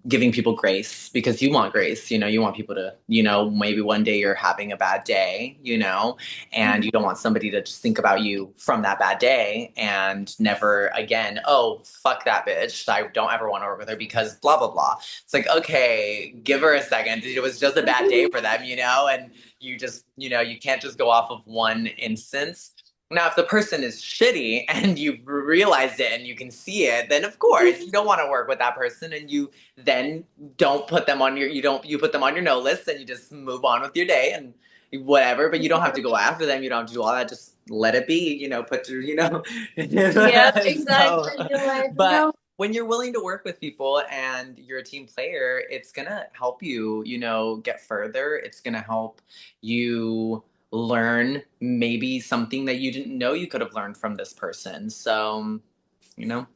giving people grace, because you want grace, you want people to, maybe one day you're having a bad day, and you don't want somebody to just think about you from that bad day and never again, oh, fuck that bitch, I don't ever want to work with her because blah blah blah. It's like, okay, give her a second, it was just a bad day for them, and you just, you can't just go off of one instance. Now, if the person is shitty and you've realized it and you can see it, then of course you don't want to work with that person, and you then don't put them on your, you put them on your no list, and you just move on with your day and whatever. But you don't have to go after them. You don't have to do all that. Just let it be. Put your, Yep, so, exactly. You're like, but when you're willing to work with people and you're a team player, it's gonna help you, get further. It's gonna help you learn maybe something that you didn't know you could have learned from this person. So, you know.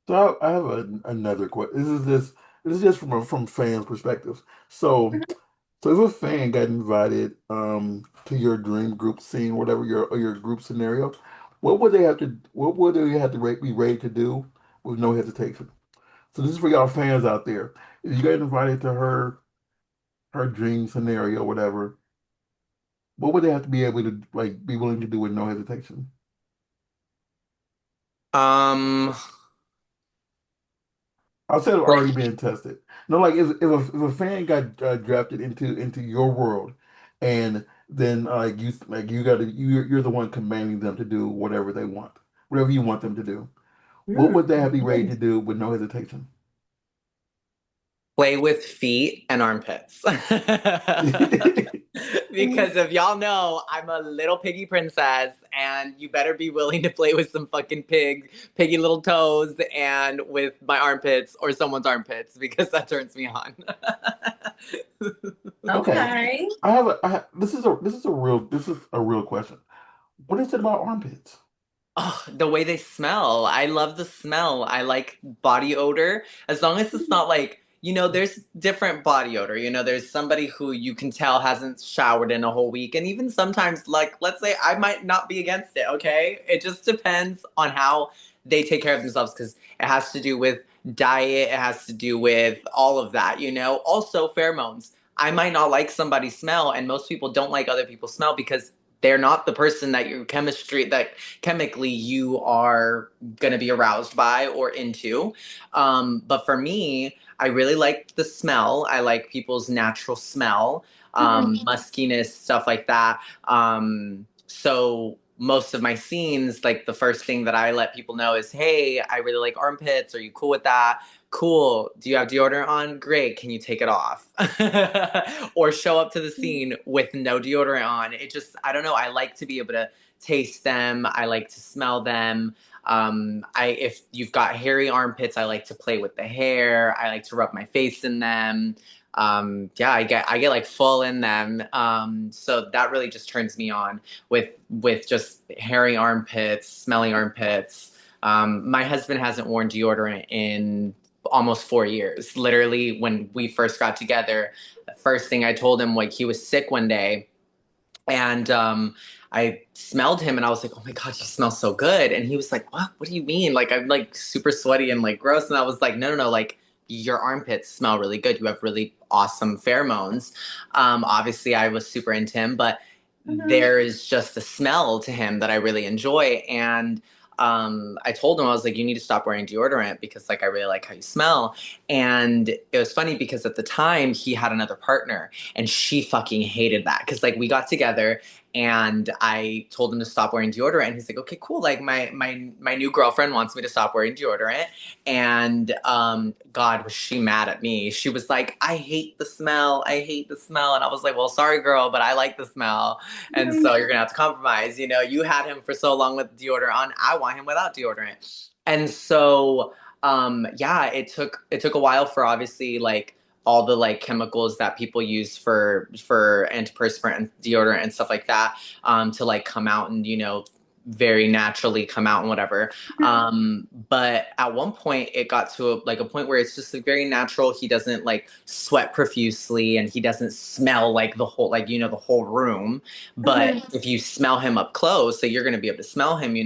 So I have another question. This is just from fans' perspectives. So if a fan got invited to your dream group scene, whatever your group scenario, what would they have to be ready to do with no hesitation? So this is for y'all fans out there. If you get invited to her dream scenario, whatever, what would they have to be able to like be willing to do with no hesitation? Um, Outside of like, already being tested. No, like if a fan got drafted into your world, and then you got to you're the one commanding them to do whatever they want, whatever you want them to do. What would they have to be ready to do with no hesitation? play with feet and armpits. Because if y'all know, I'm a little piggy princess, and you better be willing to play with some fucking piggy little toes and with my armpits or someone's armpits, because that turns me on. Okay, okay. this is a real question. What is it about armpits? Oh, the way they smell. I love the smell. I like body odor. As long as it's not like, there's different body odor. There's somebody who you can tell hasn't showered in a whole week. And even sometimes, like, let's say I might not be against it, okay? It just depends on how they take care of themselves, because it has to do with diet, it has to do with all of that. Also, pheromones. I might not like somebody's smell, and most people don't like other people's smell because they're not the person that chemically you are going to be aroused by or into. But for me, I really like the smell. I like people's natural smell, muskiness, stuff like that. So most of my scenes, like the first thing that I let people know is, hey, I really like armpits. Are you cool with that? Cool. Do you have deodorant on? Great. Can you take it off? Or show up to the scene with no deodorant on. It just, I don't know. I like to be able to taste them. I like to smell them. If you've got hairy armpits, I like to play with the hair. I like to rub my face in them. Yeah, I get like full in them. So that really just turns me on with just hairy armpits, smelly armpits. My husband hasn't worn deodorant in almost 4 years. Literally, when we first got together, the first thing I told him, like, he was sick one day, and I smelled him, and I was like, "Oh my god, you smell so good!" And he was like, "What? What do you mean? Like, I'm like super sweaty and like gross." And I was like, "No, no, no! Like, your armpits smell really good. You have really awesome pheromones." Obviously, I was super into him, but Mhm. there is just a smell to him that I really enjoy. And I told him, I was like, "You need to stop wearing deodorant because like I really like how you smell." And it was funny because at the time he had another partner, and she fucking hated that because like we got together and I told him to stop wearing deodorant. And he's like, okay, cool. Like my new girlfriend wants me to stop wearing deodorant. And God, was she mad at me? She was like, I hate the smell. I hate the smell. And I was like, well, sorry, girl, but I like the smell. And so you're gonna have to compromise. You know, you had him for so long with deodorant on. I want him without deodorant. And so yeah, it took a while for obviously like all the like chemicals that people use for antiperspirant and deodorant and stuff like that to like come out and very naturally come out and whatever. But at one point it got to a point where it's just like very natural. He doesn't like sweat profusely and he doesn't smell like the whole the whole room. But Mhm. if you smell him up close, so you're going to be able to smell him,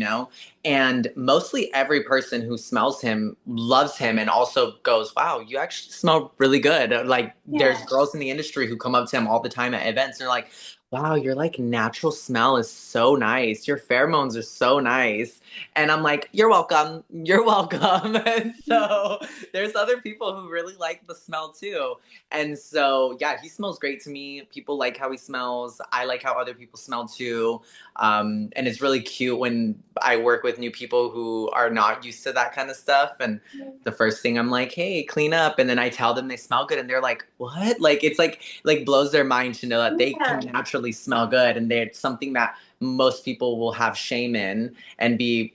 and mostly every person who smells him loves him and also goes, wow, you actually smell really good. Like there's Yeah. girls in the industry who come up to him all the time at events and they're like, wow, your like natural smell is so nice. Your pheromones are so nice. And I'm like, you're welcome. You're welcome. And so there's other people who really like the smell too. And so, yeah, he smells great to me. People like how he smells. I like how other people smell too. And it's really cute when I work with new people who are not used to that kind of stuff. And the first thing I'm like, hey, clean up. And then I tell them they smell good and they're like, what? Like it's like blows their mind to know that they can Yeah. naturally smell good. And it's something that most people will have shame in and be,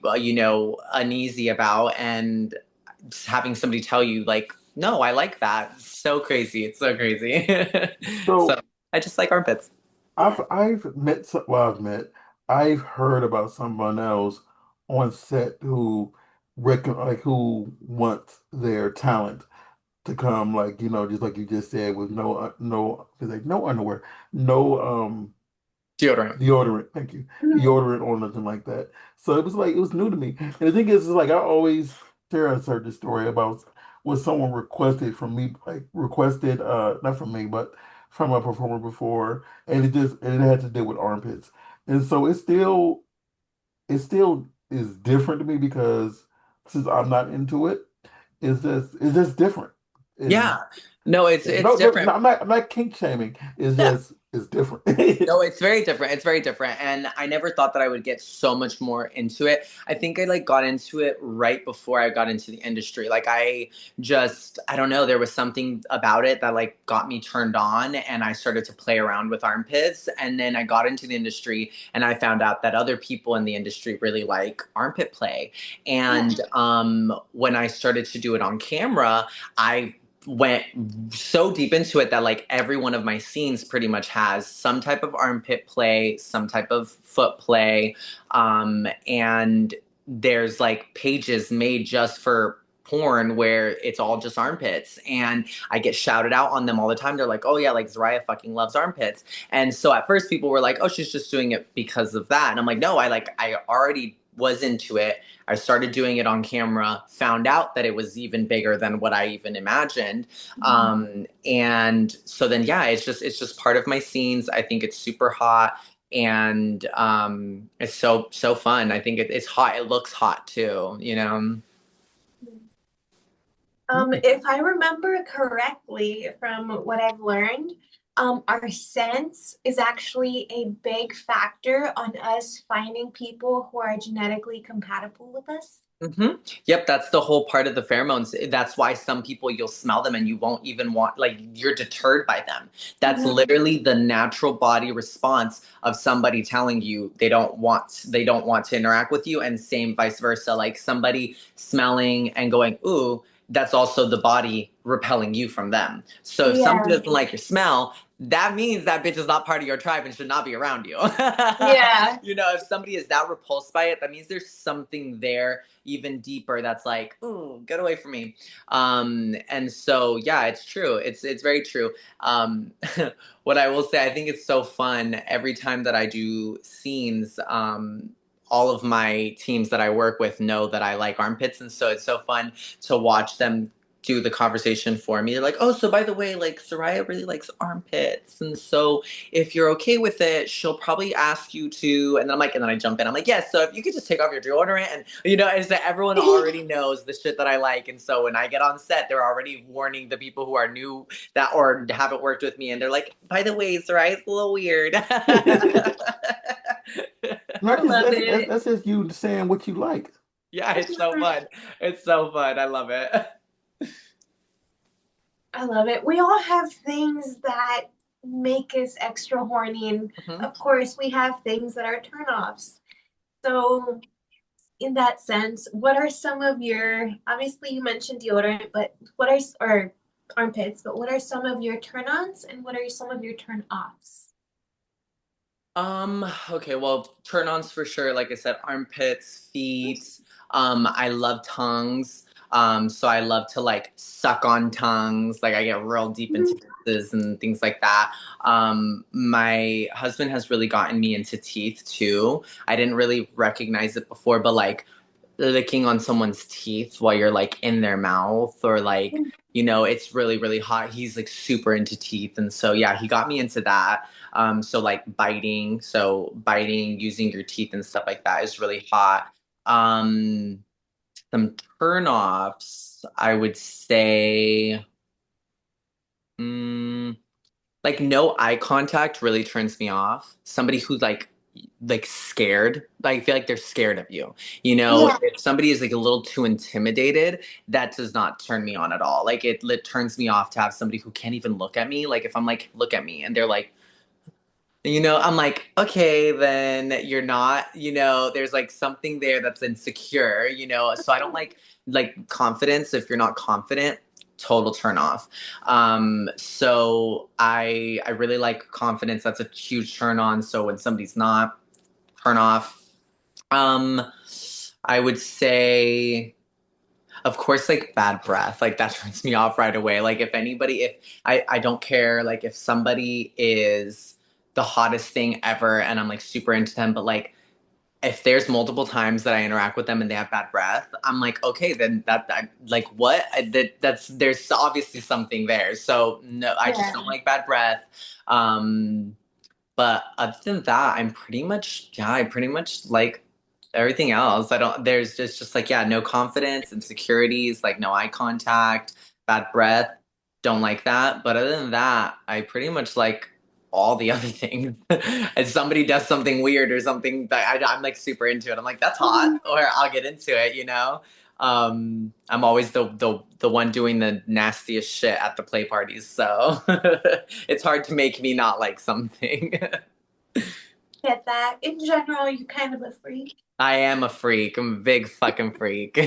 uneasy about. And just having somebody tell you like, no, I like that. It's so crazy. It's so crazy. So So I just like armpits. Yeah. I've met well, I've heard about someone else on set who who wants their talent to come, like, just like you just said, with no underwear, no Deodorant. deodorant. Thank you. Mhm. Deodorant or nothing like that. So it was new to me. And the thing is like I always share a certain story about what someone requested from me, like requested not from me, but from a performer before, and it had to do with armpits. And so it still is different to me because since I'm not into it, it's just different. And Yeah. No, it's no, different. I'm not kink shaming. It's Yeah. just it's different. No, it's very different. It's very different. And I never thought that I would get so much more into it. I think I like got into it right before I got into the industry. Like I don't know, there was something about it that like got me turned on and I started to play around with armpits. And then I got into the industry and I found out that other people in the industry really like armpit play. Yeah. And when I started to do it on camera, I went so deep into it that like every one of my scenes pretty much has some type of armpit play, some type of foot play, and there's like pages made just for porn where it's all just armpits and I get shouted out on them all the time. They're like, oh yeah, like Zariah fucking loves armpits. And so at first people were like, oh, she's just doing it because of that. And I'm like, no, I already was into it. I started doing it on camera, found out that it was even bigger than what I even imagined. And so then, yeah, it's just part of my scenes. I think it's super hot and it's so fun. I think it's hot. It looks hot too. If I remember correctly from what I've learned, our sense is actually a big factor on us finding people who are genetically compatible with us. Yep, that's the whole part of the pheromones. That's why some people you'll smell them and you won't even want, like, you're deterred by them. That's Mhm. literally the natural body response of somebody telling you they don't want to interact with you, and same vice versa. Like somebody smelling and going, ooh, that's also the body repelling you from them. So if somebody Yeah. doesn't like your smell, that means that bitch is not part of your tribe and should not be around you. Yeah. If somebody is that repulsed by it, that means there's something there even deeper that's like, ooh, get away from me. And so yeah, it's true. It's very true. What I will say, I think it's so fun every time that I do scenes. All of my teams that I work with know that I like armpits, and so it's so fun to watch them do the conversation for me. They're like, oh, so by the way, like Zariah really likes armpits, and so if you're okay with it, she'll probably ask you to. And then I'm like, and then I jump in. I'm like, yes. So if you could just take off your deodorant, and it's that everyone already knows the shit that I like. And so when I get on set, they're already warning the people who are new that or haven't worked with me, and they're like, by the way, Zariah's a little weird. I Not just love it. that's just you saying what you like. Yeah, it's so fun. It's so fun. I love it. I love it. We all have things that make us extra horny, and Mhm. of course, we have things that are turnoffs. So, in that sense, what are some of your, obviously you mentioned deodorant, but or armpits, but what are some of your turn-ons and what are some of your turn-offs? Okay, well, turn-ons for sure. Like I said, armpits, feet. I love tongues. So I love to like suck on tongues. Like I get real deep into kisses and things like that. My husband has really gotten me into teeth too. I didn't really recognize it before, but like licking on someone's teeth while you're like in their mouth or like it's really really hot. He's like super into teeth, and so yeah, he got me into that. So like biting using your teeth and stuff like that is really hot. Some turnoffs I would say, mm, like no eye contact really turns me off. Somebody who's like scared, like I feel like they're scared of you. Yeah, If somebody is like a little too intimidated, that does not turn me on at all. Like it turns me off to have somebody who can't even look at me. Like if I'm like, look at me, and they're like, I'm like, okay, then you're not, there's like something there that's insecure, so I don't like confidence. If you're not confident, total turn off. So I really like confidence. That's a huge turn on. So when somebody's not, turn off. Um, I would say, of course, like bad breath, like that turns me off right away. Like if I don't care, like if somebody is the hottest thing ever and I'm like super into them, but like if there's multiple times that I interact with them and they have bad breath, I'm like, okay, then that like what? That's there's obviously something there. So no, I just yeah. don't like bad breath. Um, but other than that, I pretty much like everything else. I don't, there's just like, yeah, no confidence, insecurities, like no eye contact, bad breath. Don't like that. But other than that, I pretty much like all the other things. If somebody does something weird or something that I'm like super into it, I'm like, that's hot, or I'll get into it. I'm always the one doing the nastiest shit at the play parties, so it's hard to make me not like something. Get that. In general, you're kind of a freak. I am a freak. I'm a big fucking freak.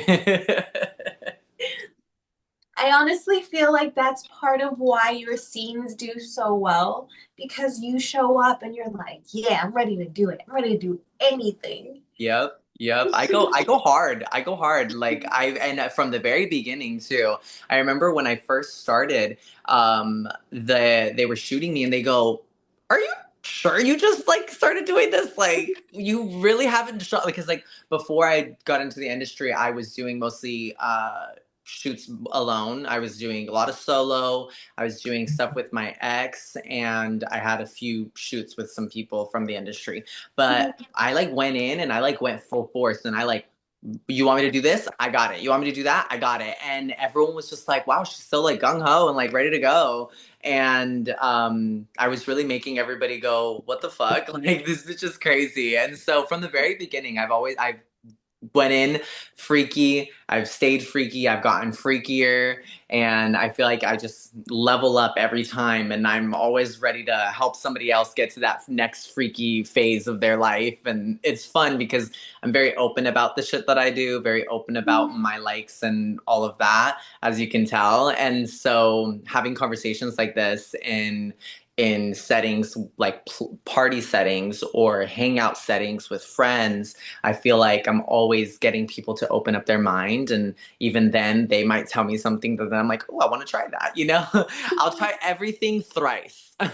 I honestly feel like that's part of why your scenes do so well because you show up and you're like, yeah, I'm ready to do it. I'm ready to do anything. Yep. Yep. I go hard. I go hard. Like and from the very beginning too. I remember when I first started, they were shooting me and they go, "Are you sure you just like started doing this? Like you really haven't shot?" Because like before I got into the industry, I was doing mostly shoots alone. I was doing a lot of solo. I was doing stuff with my ex, and I had a few shoots with some people from the industry. But I like went in and I like went full force, and I like, you want me to do this? I got it. You want me to do that? I got it. And everyone was just like, wow, she's so like gung ho and like ready to go. And I was really making everybody go, what the fuck? Like this is just crazy. And so from the very beginning, I've went in freaky. I've stayed freaky. I've gotten freakier. And I feel like I just level up every time. And I'm always ready to help somebody else get to that next freaky phase of their life. And it's fun because I'm very open about the shit that I do, very open about my likes and all of that, as you can tell. And so having conversations like this in settings like party settings or hangout settings with friends, I feel like I'm always getting people to open up their mind. And even then, they might tell me something that then I'm like, oh, I want to try that. I'll try everything thrice. Ooh,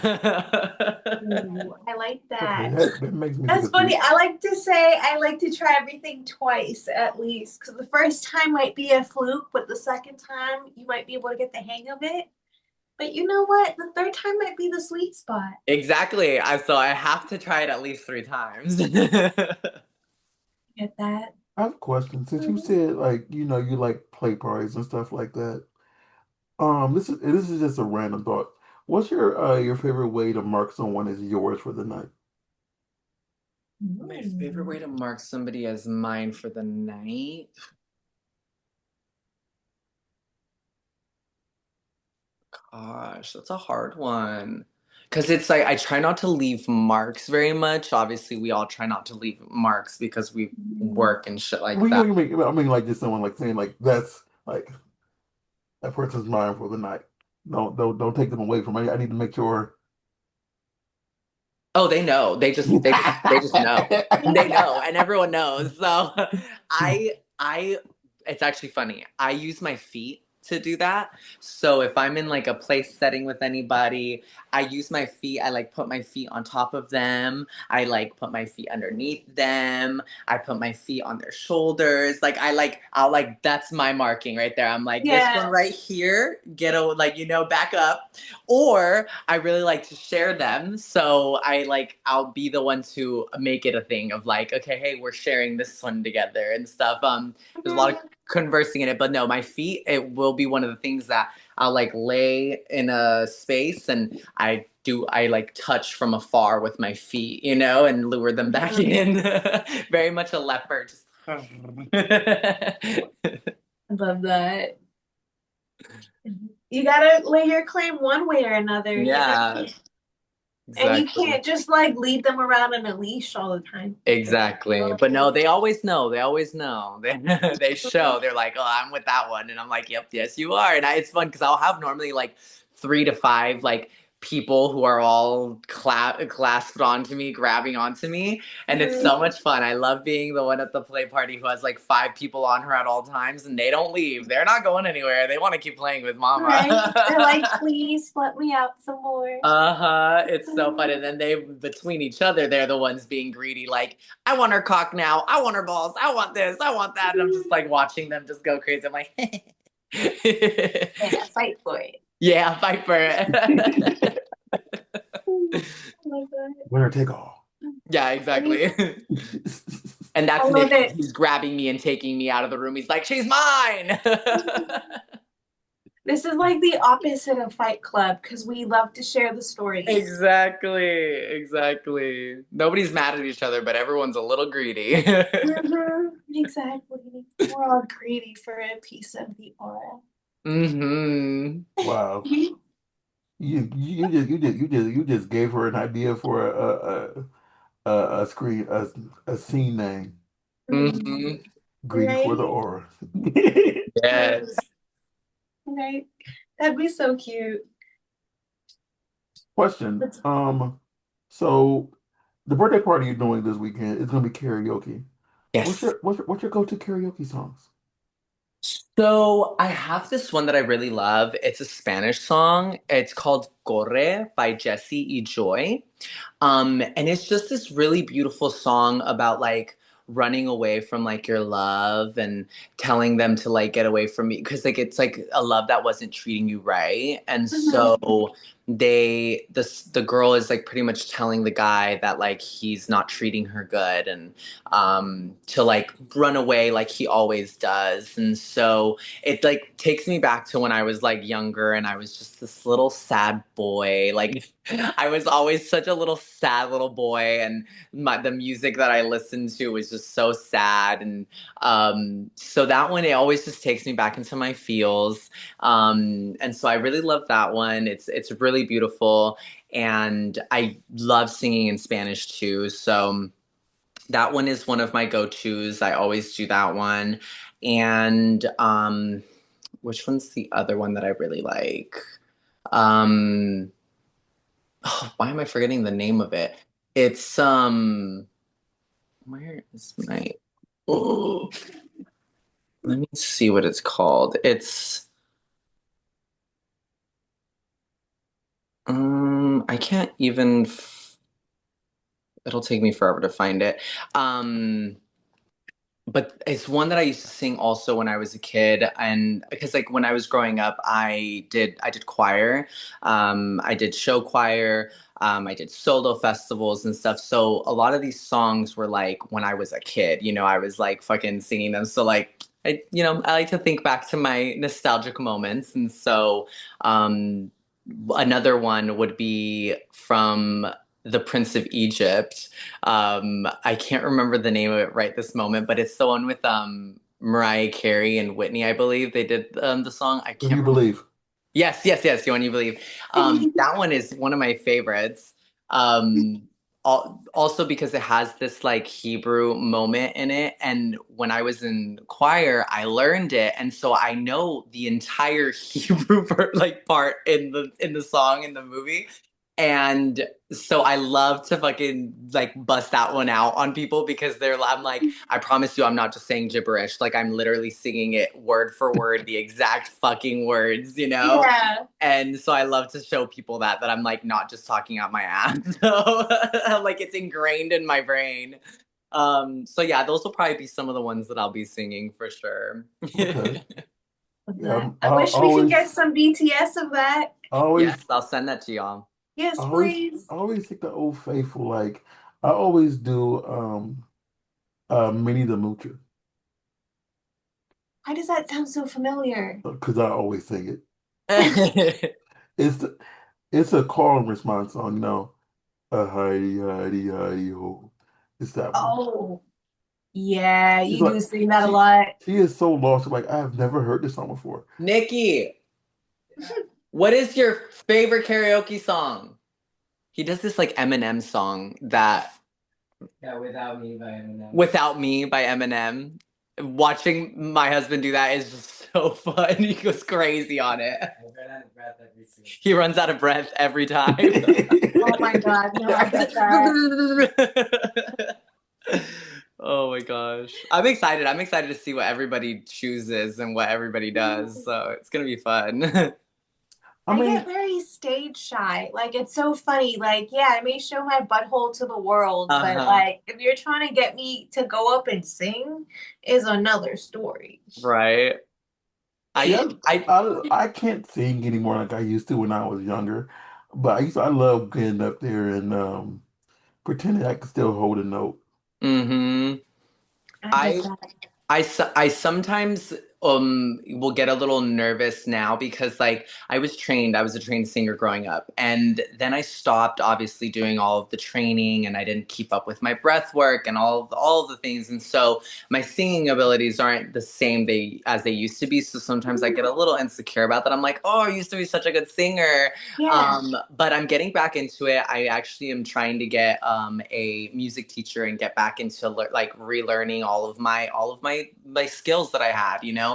I like Okay, that. that makes me think That's of two. funny. I like to say I like to try everything twice at least because the first time might be a fluke, but the second time you might be able to get the hang of it. But you know what? The third time might be the sweet spot. Exactly. So I have to try it at least 3 times. Get that? I have a question. Since you Mhm. said like you like play parties and stuff like that, this is just a random thought. What's your favorite way to mark someone as yours for the night? My favorite way to mark somebody as mine for the night. Gosh, that's a hard one. Because it's like I try not to leave marks very much. Obviously, we all try not to leave marks because we work and shit like What that. do you mean? I mean, like just someone like saying like that's like that person's mine for the night. Don't take them away from me. I need to make sure. Oh, they know. They just know. They know, and everyone knows. So I it's actually funny. I use my feet to do that. So if I'm in like a place setting with anybody, I use my feet. I like put my feet on top of them. I like put my feet underneath them. I put my feet on their shoulders. I'll like that's my marking right there. I'm like this one Yes. right here, get a like back up. Or I really like to share them. So I'll be the one to make it a thing of like, okay, hey, we're sharing this one together and stuff. There's a lot of Mhm. conversing in it, but no, my feet, it will be one of the things that I'll like lay in a space and I like touch from afar with my feet, and lure them back in. Very much a leopard. Just I love that. You gotta lay your claim one way or another, yeah, and you exactly. can't just like lead them around in a leash all the time. Exactly. But no, they always know. They always know. They show. They're like, "Oh, I'm with that one." And I'm like, "Yep, yes, you are." And it's fun cuz I'll have normally like 3 to 5 like people who are all clasped onto me, grabbing onto me, and it's Mhm. so much fun. I love being the one at the play party who has like 5 people on her at all times and they don't leave. They're not going anywhere. They want to keep playing with mama. Right? They're like, please let me out some more. Uh-huh. It's so fun. And then they between each other, they're the ones being greedy, like, I want her cock now. I want her balls. I want this. I want that. And I'm just like watching them just go crazy. I'm like, Yeah, fight for it. yeah, fight for it. Oh my God. Winner take all. Yeah, exactly. And I that's love Nick. it. He's grabbing me and taking me out of the room. He's like, she's mine. This is like the opposite of Fight Club because we love to share the stories. Exactly. Exactly. Nobody's mad at each other, but everyone's a little greedy. Exactly. We're all greedy for a piece of the aura. Mm-hmm. Wow. You just gave her an idea for a screen a scene name. Mm-hmm. Greedy for the Right? aura. Right. Yes. Right. That'd be so cute. Question. That's So the birthday party you're doing this weekend is gonna be karaoke. What's Yes. your what's your go-to karaoke songs? So I have this one that I really love. It's a Spanish song. It's called Corre by Jesse E. Joy. And it's just this really beautiful song about like running away from like your love and telling them to like get away from me because like it's like a love that wasn't treating you right. And Mhm. so the girl is like pretty much telling the guy that like he's not treating her good and to like run away like he always does. And so it like takes me back to when I was like younger and I was just this little sad boy. Like I was always such a little sad little boy, and the music that I listened to was just so sad. And so that one, it always just takes me back into my feels. And so I really love that one. It's really beautiful, and I love singing in Spanish too. So that one is one of my go-tos. I always do that one. And which one's the other one that I really like? Um, oh, why am I forgetting the name of it? It's where is my oh, let me see what it's called. It's I can't even it'll take me forever to find it. Um but it's one that I used to sing also when I was a kid, and because like when I was growing up, I did choir, I did show choir, I did solo festivals and stuff. So a lot of these songs were like when I was a kid, I was like fucking singing them. So like I like to think back to my nostalgic moments, and so um, another one would be from The Prince of Egypt. I can't remember the name of it right this moment, but it's the one with Mariah Carey and Whitney, I believe they did the song. I If can't you remember. believe. Yes, yes, yes. You want you believe? That one is one of my favorites. Um, Also because it has this like Hebrew moment in it, and when I was in choir, I learned it, and so I know the entire Hebrew like part in the song in the movie. And so I love to fucking like bust that one out on people because I'm like, I promise you, I'm not just saying gibberish. Like, I'm literally singing it word for word, the exact fucking words, you know? Yeah. And so I love to show people that I'm like not just talking out my ass. So like it's ingrained in my brain. So yeah, those will probably be some of the ones that I'll be singing for sure. Okay. Yeah, I wish we could get some BTS of that. I Yes, always, I'll send that to y'all. Yes, please. I always think the Old Faithful. Like I always do, Minnie the Moocher Why does that sound so familiar? because I always sing it. It's the, it's a call and response song, you know. Heidi, Heidi, Heidi, ho. It's that one. Oh, yeah, She's you like, do sing that a she, lot. she is so lost. Like I have never heard this song before. Nikki, what is your favorite karaoke song? He does this like Eminem song that Yeah, Without Me by Eminem. Without Me by Eminem. Watching my husband do that is just so fun. He goes crazy on it. I run out of breath every single He runs out of breath every time. Oh my God, no, I get that. Oh my gosh. I'm excited. I'm excited to see what everybody chooses and what everybody does. So it's going to be fun. I I get mean, very stage shy. Like, it's so funny. Like, yeah, I may show my butthole to the world, but Uh-huh. like, if you're trying to get me to go up and sing, is another story. Right. see, I I I can't sing anymore like I used to when I was younger, but I love getting up there and pretending I could still hold a note. mhm. I get I that. I sometimes will get a little nervous now because like I was a trained singer growing up, and then I stopped obviously doing all of the training, and I didn't keep up with my breath work and all of the things, and so my singing abilities aren't the same as they used to be. So sometimes I get a little insecure about that. I'm like, oh, I used to be such a good singer. Yeah. But I'm getting back into it. I actually am trying to get a music teacher and get back into like relearning all of my skills that I had, you know,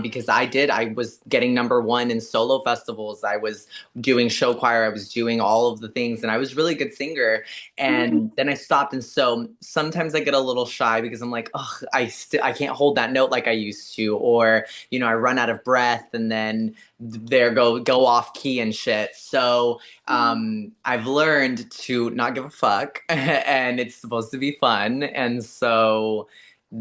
because I was getting number one in solo festivals. I was doing show choir. I was doing all of the things, and I was a really good singer. And then I stopped, and so sometimes I get a little shy because I'm like, oh, I can't hold that note like I used to, or you know, I run out of breath, and then there go off key and shit. So I've learned to not give a fuck, and it's supposed to be fun. And so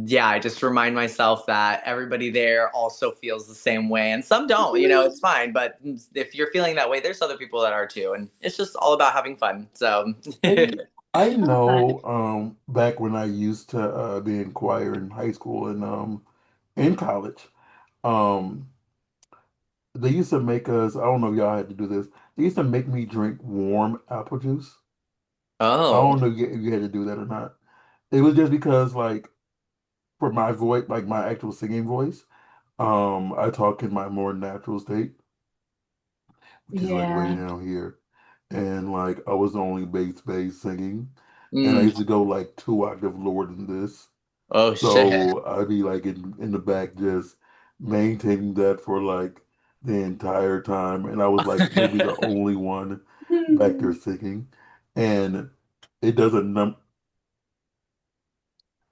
yeah, I just remind myself that everybody there also feels the same way, and some don't. You know, it's fine. But if you're feeling that way, there's other people that are too, and it's just all about having fun. So And I Love that. know back when I used to be in choir in high school and in college, um they used to make us, I don't know if y'all had to do this, they used to make me drink warm apple juice. I oh, don't know if you had to do that or not. It was just because like for my voice, like my actual singing voice, I talk in my more natural state, which is like way Yeah. down here. And like I was the only bass singing. And I mm. used to go like 2 octaves lower than this. Oh shit. So I'd be like in the back just maintaining that for like the entire time. And I was like maybe the only one back there singing. And it doesn't num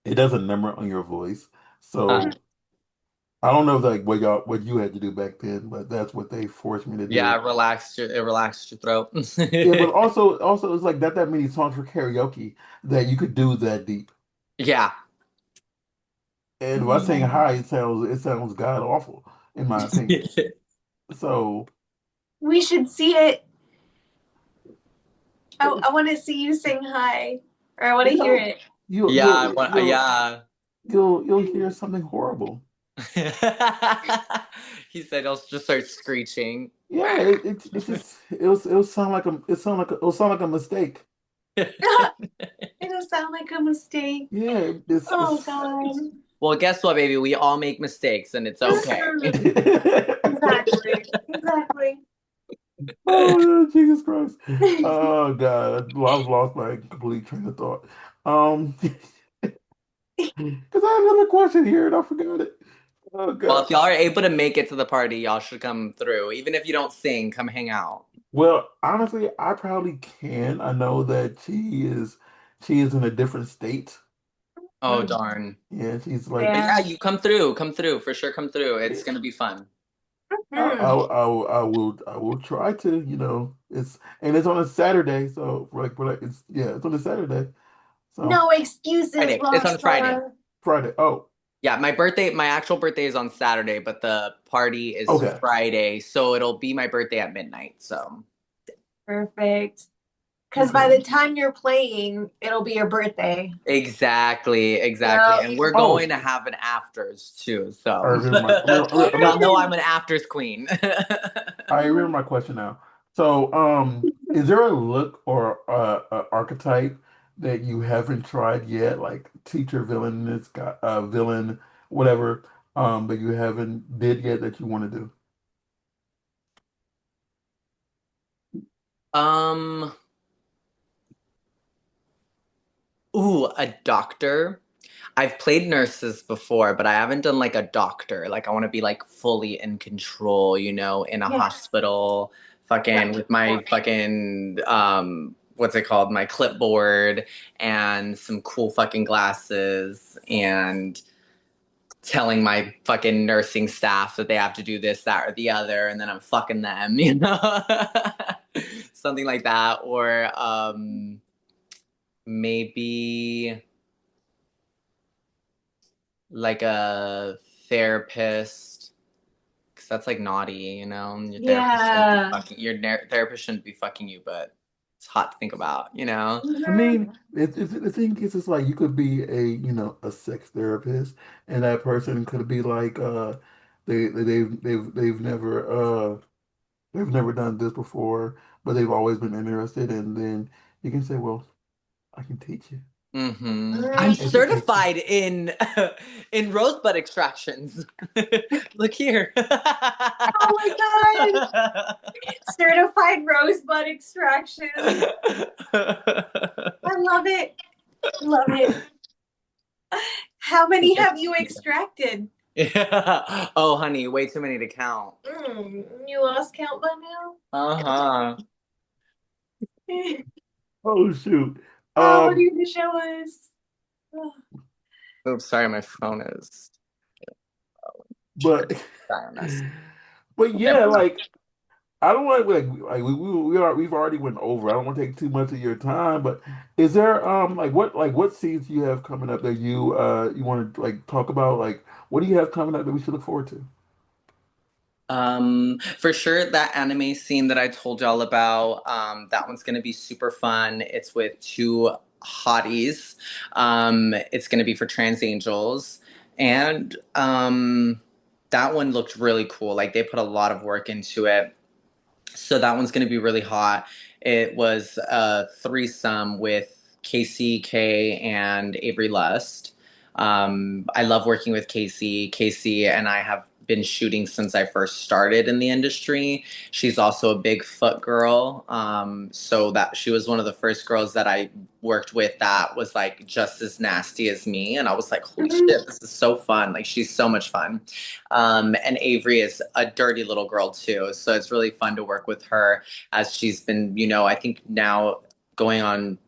it doesn't number on your voice. uh, So I don't know like what you had to do back then, but that's what they forced me to yeah, do. it relaxed your throat. Yeah, but also it's like not that many songs for karaoke that you could do that deep. Yeah. And if I sing Yeah. high, it sounds god awful in my opinion. So We should see it. I want to see you sing high, or I want to you hear know it. you'll Yeah, you'll I want, you'll yeah. you'll hear something horrible. He said he'll just start screeching. Yeah, it just it'll sound like it'll sound like a mistake. It'll sound like a mistake. Yeah, it's Oh it's. God. Well, guess what, baby? We all make mistakes, and it's okay. Mhm. Exactly. Exactly. Oh, Jesus Christ. Oh, God. I've lost my complete train of thought. Because I had another question here and I forgot it. Oh, Well, God. if y'all are able to make it to the party, y'all should come through. Even if you don't sing, come hang out. Well, honestly, I probably can. I know that she is in a different state. Oh, darn. Yeah, she's like But Yeah. yeah, you come through, for sure, come through. It's gonna be fun. Mhm. I will try to, it's on a Saturday, so like it's on a Saturday. So No excuses, Friday. It's on a Friday. Rockstar. Friday. Oh, Yeah, my actual birthday is on Saturday, but the party is okay. Friday, so it'll be my birthday at midnight. So Perfect. Because by Okay. the time you're playing, it'll be your birthday. exactly, exactly. Yep. And we're going Oh, to have an afters too. I So remember y'all know I'm an afters queen. I remember my question now. So, is there a look or a archetype that you haven't tried yet, like teacher, villain, this guy, villain, whatever, that you haven't did yet that you want to do? um, ooh, a doctor. I've played nurses before, but I haven't done like a doctor. Like I want to be like fully in control, in a Yes. hospital, Yep. fucking with my fucking what's it called? My clipboard and some cool fucking glasses and telling my fucking nursing staff that they have to do this, that, or the other, and then I'm fucking them, Something like that. Or maybe like a therapist, because that's like naughty, Your therapist shouldn't be Yeah. fucking therapist shouldn't be fucking you, but it's hot to think about. I Mhm. mean, the thing is, it's like you could be a sex therapist, and that person could be like, they've never done this before, but they've always been interested, and then you can say, well, I can teach you, I I'm can Mm. educate you. certified in in rosebud extractions. Look here. Oh my God. Certified rosebud extraction. I love it. Love it. How many have you extracted? Yeah. Oh, honey, way too many to count. You lost count by now? Uh-huh. Oh shoot. Oh, what are Um, you gonna show us? Oh, Oops, sorry, my phone is but dying us. but yeah, like I don't want like we've already went over. I don't want to take too much of your time, but is there what scenes you have coming up that you want to like talk about? Like what do you have coming up that we should look forward to? For sure, that anime scene that I told y'all about, that one's gonna be super fun. It's with two hotties. It's gonna be for trans angels, and that one looked really cool. Like they put a lot of work into it. So that one's going to be really hot. It was a threesome with Casey K and Avery Lust. I love working with Casey. Casey and I have been shooting since I first started in the industry. She's also a big foot girl. So that she was one of the first girls that I worked with that was like just as nasty as me. And I was like, holy shit, mhm. this is so fun. Like she's so much fun. And Avery is a dirty little girl too. So it's really fun to work with her as she's been, I think now going on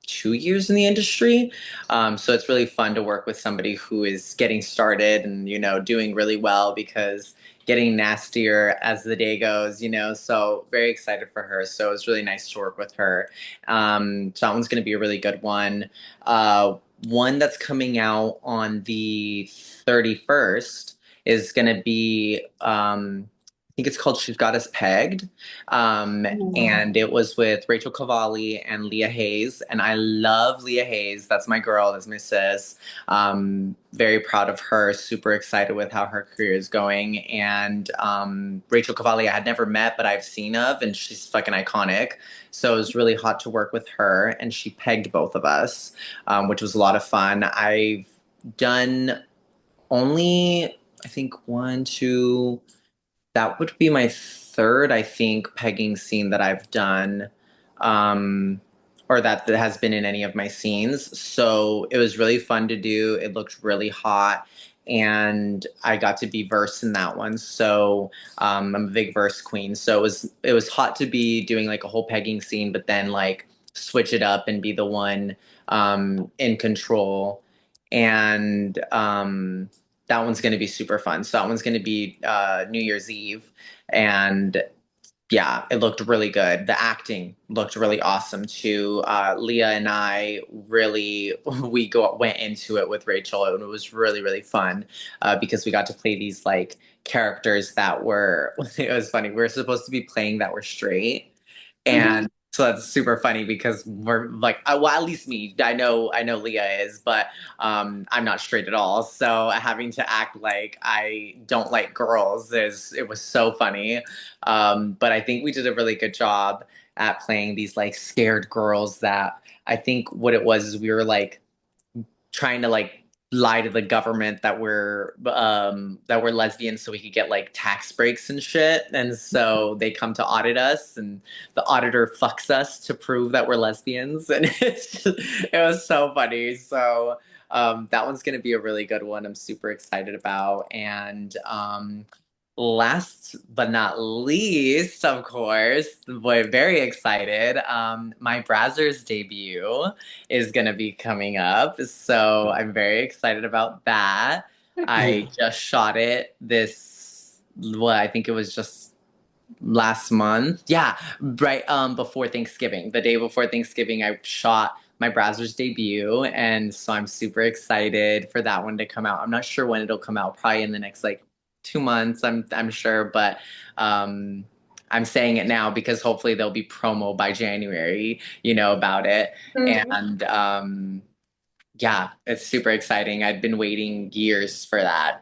2 years in the industry. So it's really fun to work with somebody who is getting started and, doing really well because getting nastier as the day goes. So very excited for her. So it's really nice to work with her. So that one's going to be a really good one. One that's coming out on the 31st is going to be think it's called She's Got Us Pegged. Wow. And it was with Rachel Cavalli and Leah Hayes. And I love Leah Hayes. That's my girl, that's my sis. Very proud of her, super excited with how her career is going. And Rachel Cavalli, I had never met, but I've seen of, and she's fucking iconic. So it was really hot to work with her, and she pegged both of us, which was a lot of fun. I've done only, I think, one, two, that would be my third, I think, pegging scene that I've done, um, or that has been in any of my scenes. So it was really fun to do. It looked really hot, and I got to be verse in that one. So I'm a big verse queen. So it was hot to be doing like a whole pegging scene, but then like switch it up and be the one in control. And that one's going to be super fun. So that one's going to be New Year's Eve, and yeah, it looked really good. The acting looked really awesome too. Leah and I really went into it with Rachel, and it was really really fun because we got to play these like characters that were. It was funny. We were supposed to be playing that were straight, Mhm. and so that's super funny because we're like, well, at least me. I know Leah is, but I'm not straight at all. So having to act like I don't like girls it was so funny. But I think we did a really good job at playing these like scared girls that I think what it was is we were like trying to like lie to the government that we're lesbians so we could get like tax breaks and shit. And so they come to audit us, and the auditor fucks us to prove that we're lesbians. And it was so funny. So that one's gonna be a really good one. I'm super excited about. And last but not least, of course, we're very excited. My Brazzers debut is going to be coming up. So I'm very excited about that. Heck I yeah. just shot it I think it was just last month. Yeah, right before Thanksgiving. The day before Thanksgiving, I shot my Brazzers debut. And so I'm super excited for that one to come out. I'm not sure when it'll come out, probably in the next like 2 months, I'm sure, but um I'm saying it now because hopefully there'll be promo by January, about it. Mhm. And yeah, it's super exciting. I'd been waiting years for that.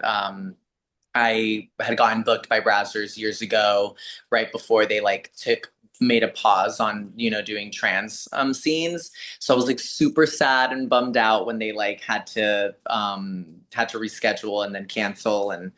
I had gotten booked by Brazzers years ago, right before they like made a pause on doing trans scenes. So I was like super sad and bummed out when they like had to reschedule and then cancel, and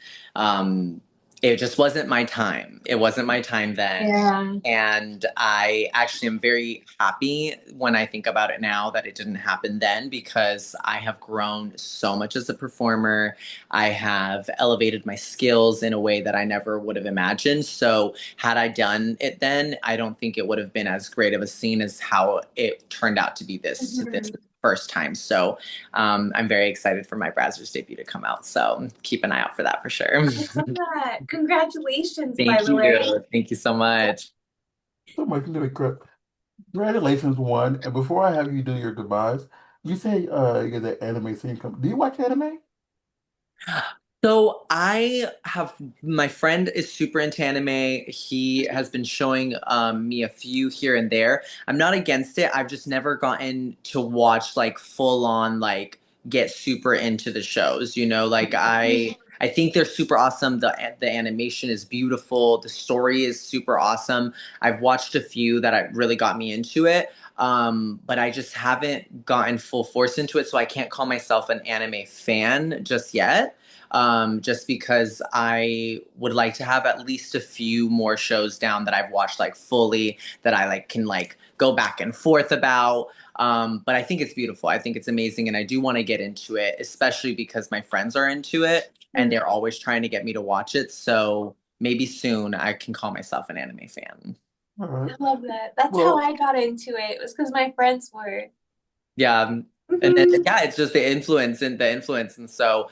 it just wasn't my time. It wasn't my time then. Yeah. And I actually am very happy when I think about it now that it didn't happen then, because I have grown so much as a performer. I have elevated my skills in a way that I never would have imagined. So, had I done it then, I don't think it would have been as great of a scene as how it turned out to be this Mhm. first time. So, I'm very excited for my Brazzers debut to come out. So, keep an eye out for that for sure. I love that. Congratulations, by Thank the way. you. Thank you so much. So much to congratulations, one. And before I have you do your goodbyes, you say you're the anime scene. Do you watch anime? So I have my friend is super into anime. He has been showing me a few here and there. I'm not against it. I've just never gotten to watch like full on like get super into the shows. Like I think they're super awesome. The animation is beautiful. The story is super awesome. I've watched a few that really got me into it. But I just haven't gotten full force into it, so I can't call myself an anime fan just yet, just because I would like to have at least a few more shows down that I've watched like fully, that I like can like go back and forth about. But I think it's beautiful. I think it's amazing, and I do want to get into it, especially because my friends are into it and Mhm. they're always trying to get me to watch it. So maybe soon I can call myself an anime fan. All right. I love that. That's how Well, I got into it. It was because my friends were. Yeah, and then Mhm. yeah, it's just the influence, and so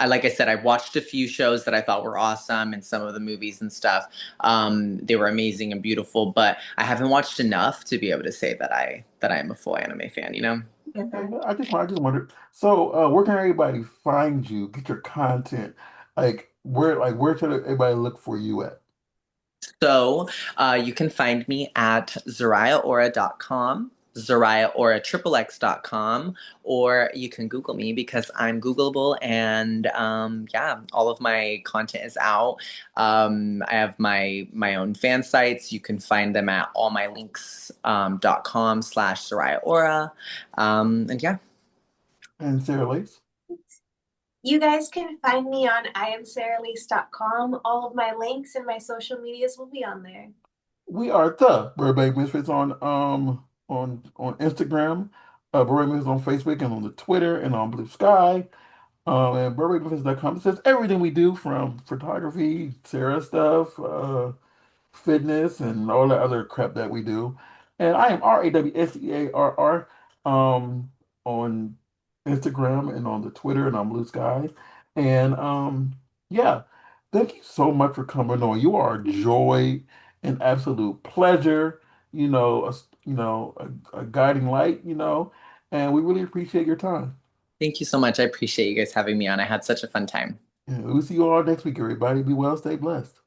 like I said, I watched a few shows that I thought were awesome, and some of the movies and stuff. They were amazing and beautiful, but I haven't watched enough to be able to say that I am a full anime fan. okay. I just wondered. So, where can everybody find you? Get your content. Where should everybody look for you at? So you can find me at zariahaura.com, zariahauraxxx.com, or you can Google me because I'm Googleable, and yeah, all of my content is out. I have my own fan sites. You can find them at allmylinks.com/zariahaura. And yeah. And Sarah Lace? You guys can find me on iamsarahlease.com. All of my links and my social medias will be on there. We are the Burbank Misfits on Instagram, Burbank Misfits on Facebook and on the Twitter and on Blue Sky. And burbankmisfits.com. It says everything we do from photography, Sarah stuff, fitness, and all the other crap that we do. And I am RAWSEARR on Instagram and on the Twitter and on Blue Sky. And yeah, thank you so much for coming on. You are a joy, an absolute pleasure, a guiding light, and we really appreciate your time. Thank you so much. I appreciate you guys having me on. I had such a fun time. And we'll see you all next week, everybody. Be well, stay blessed.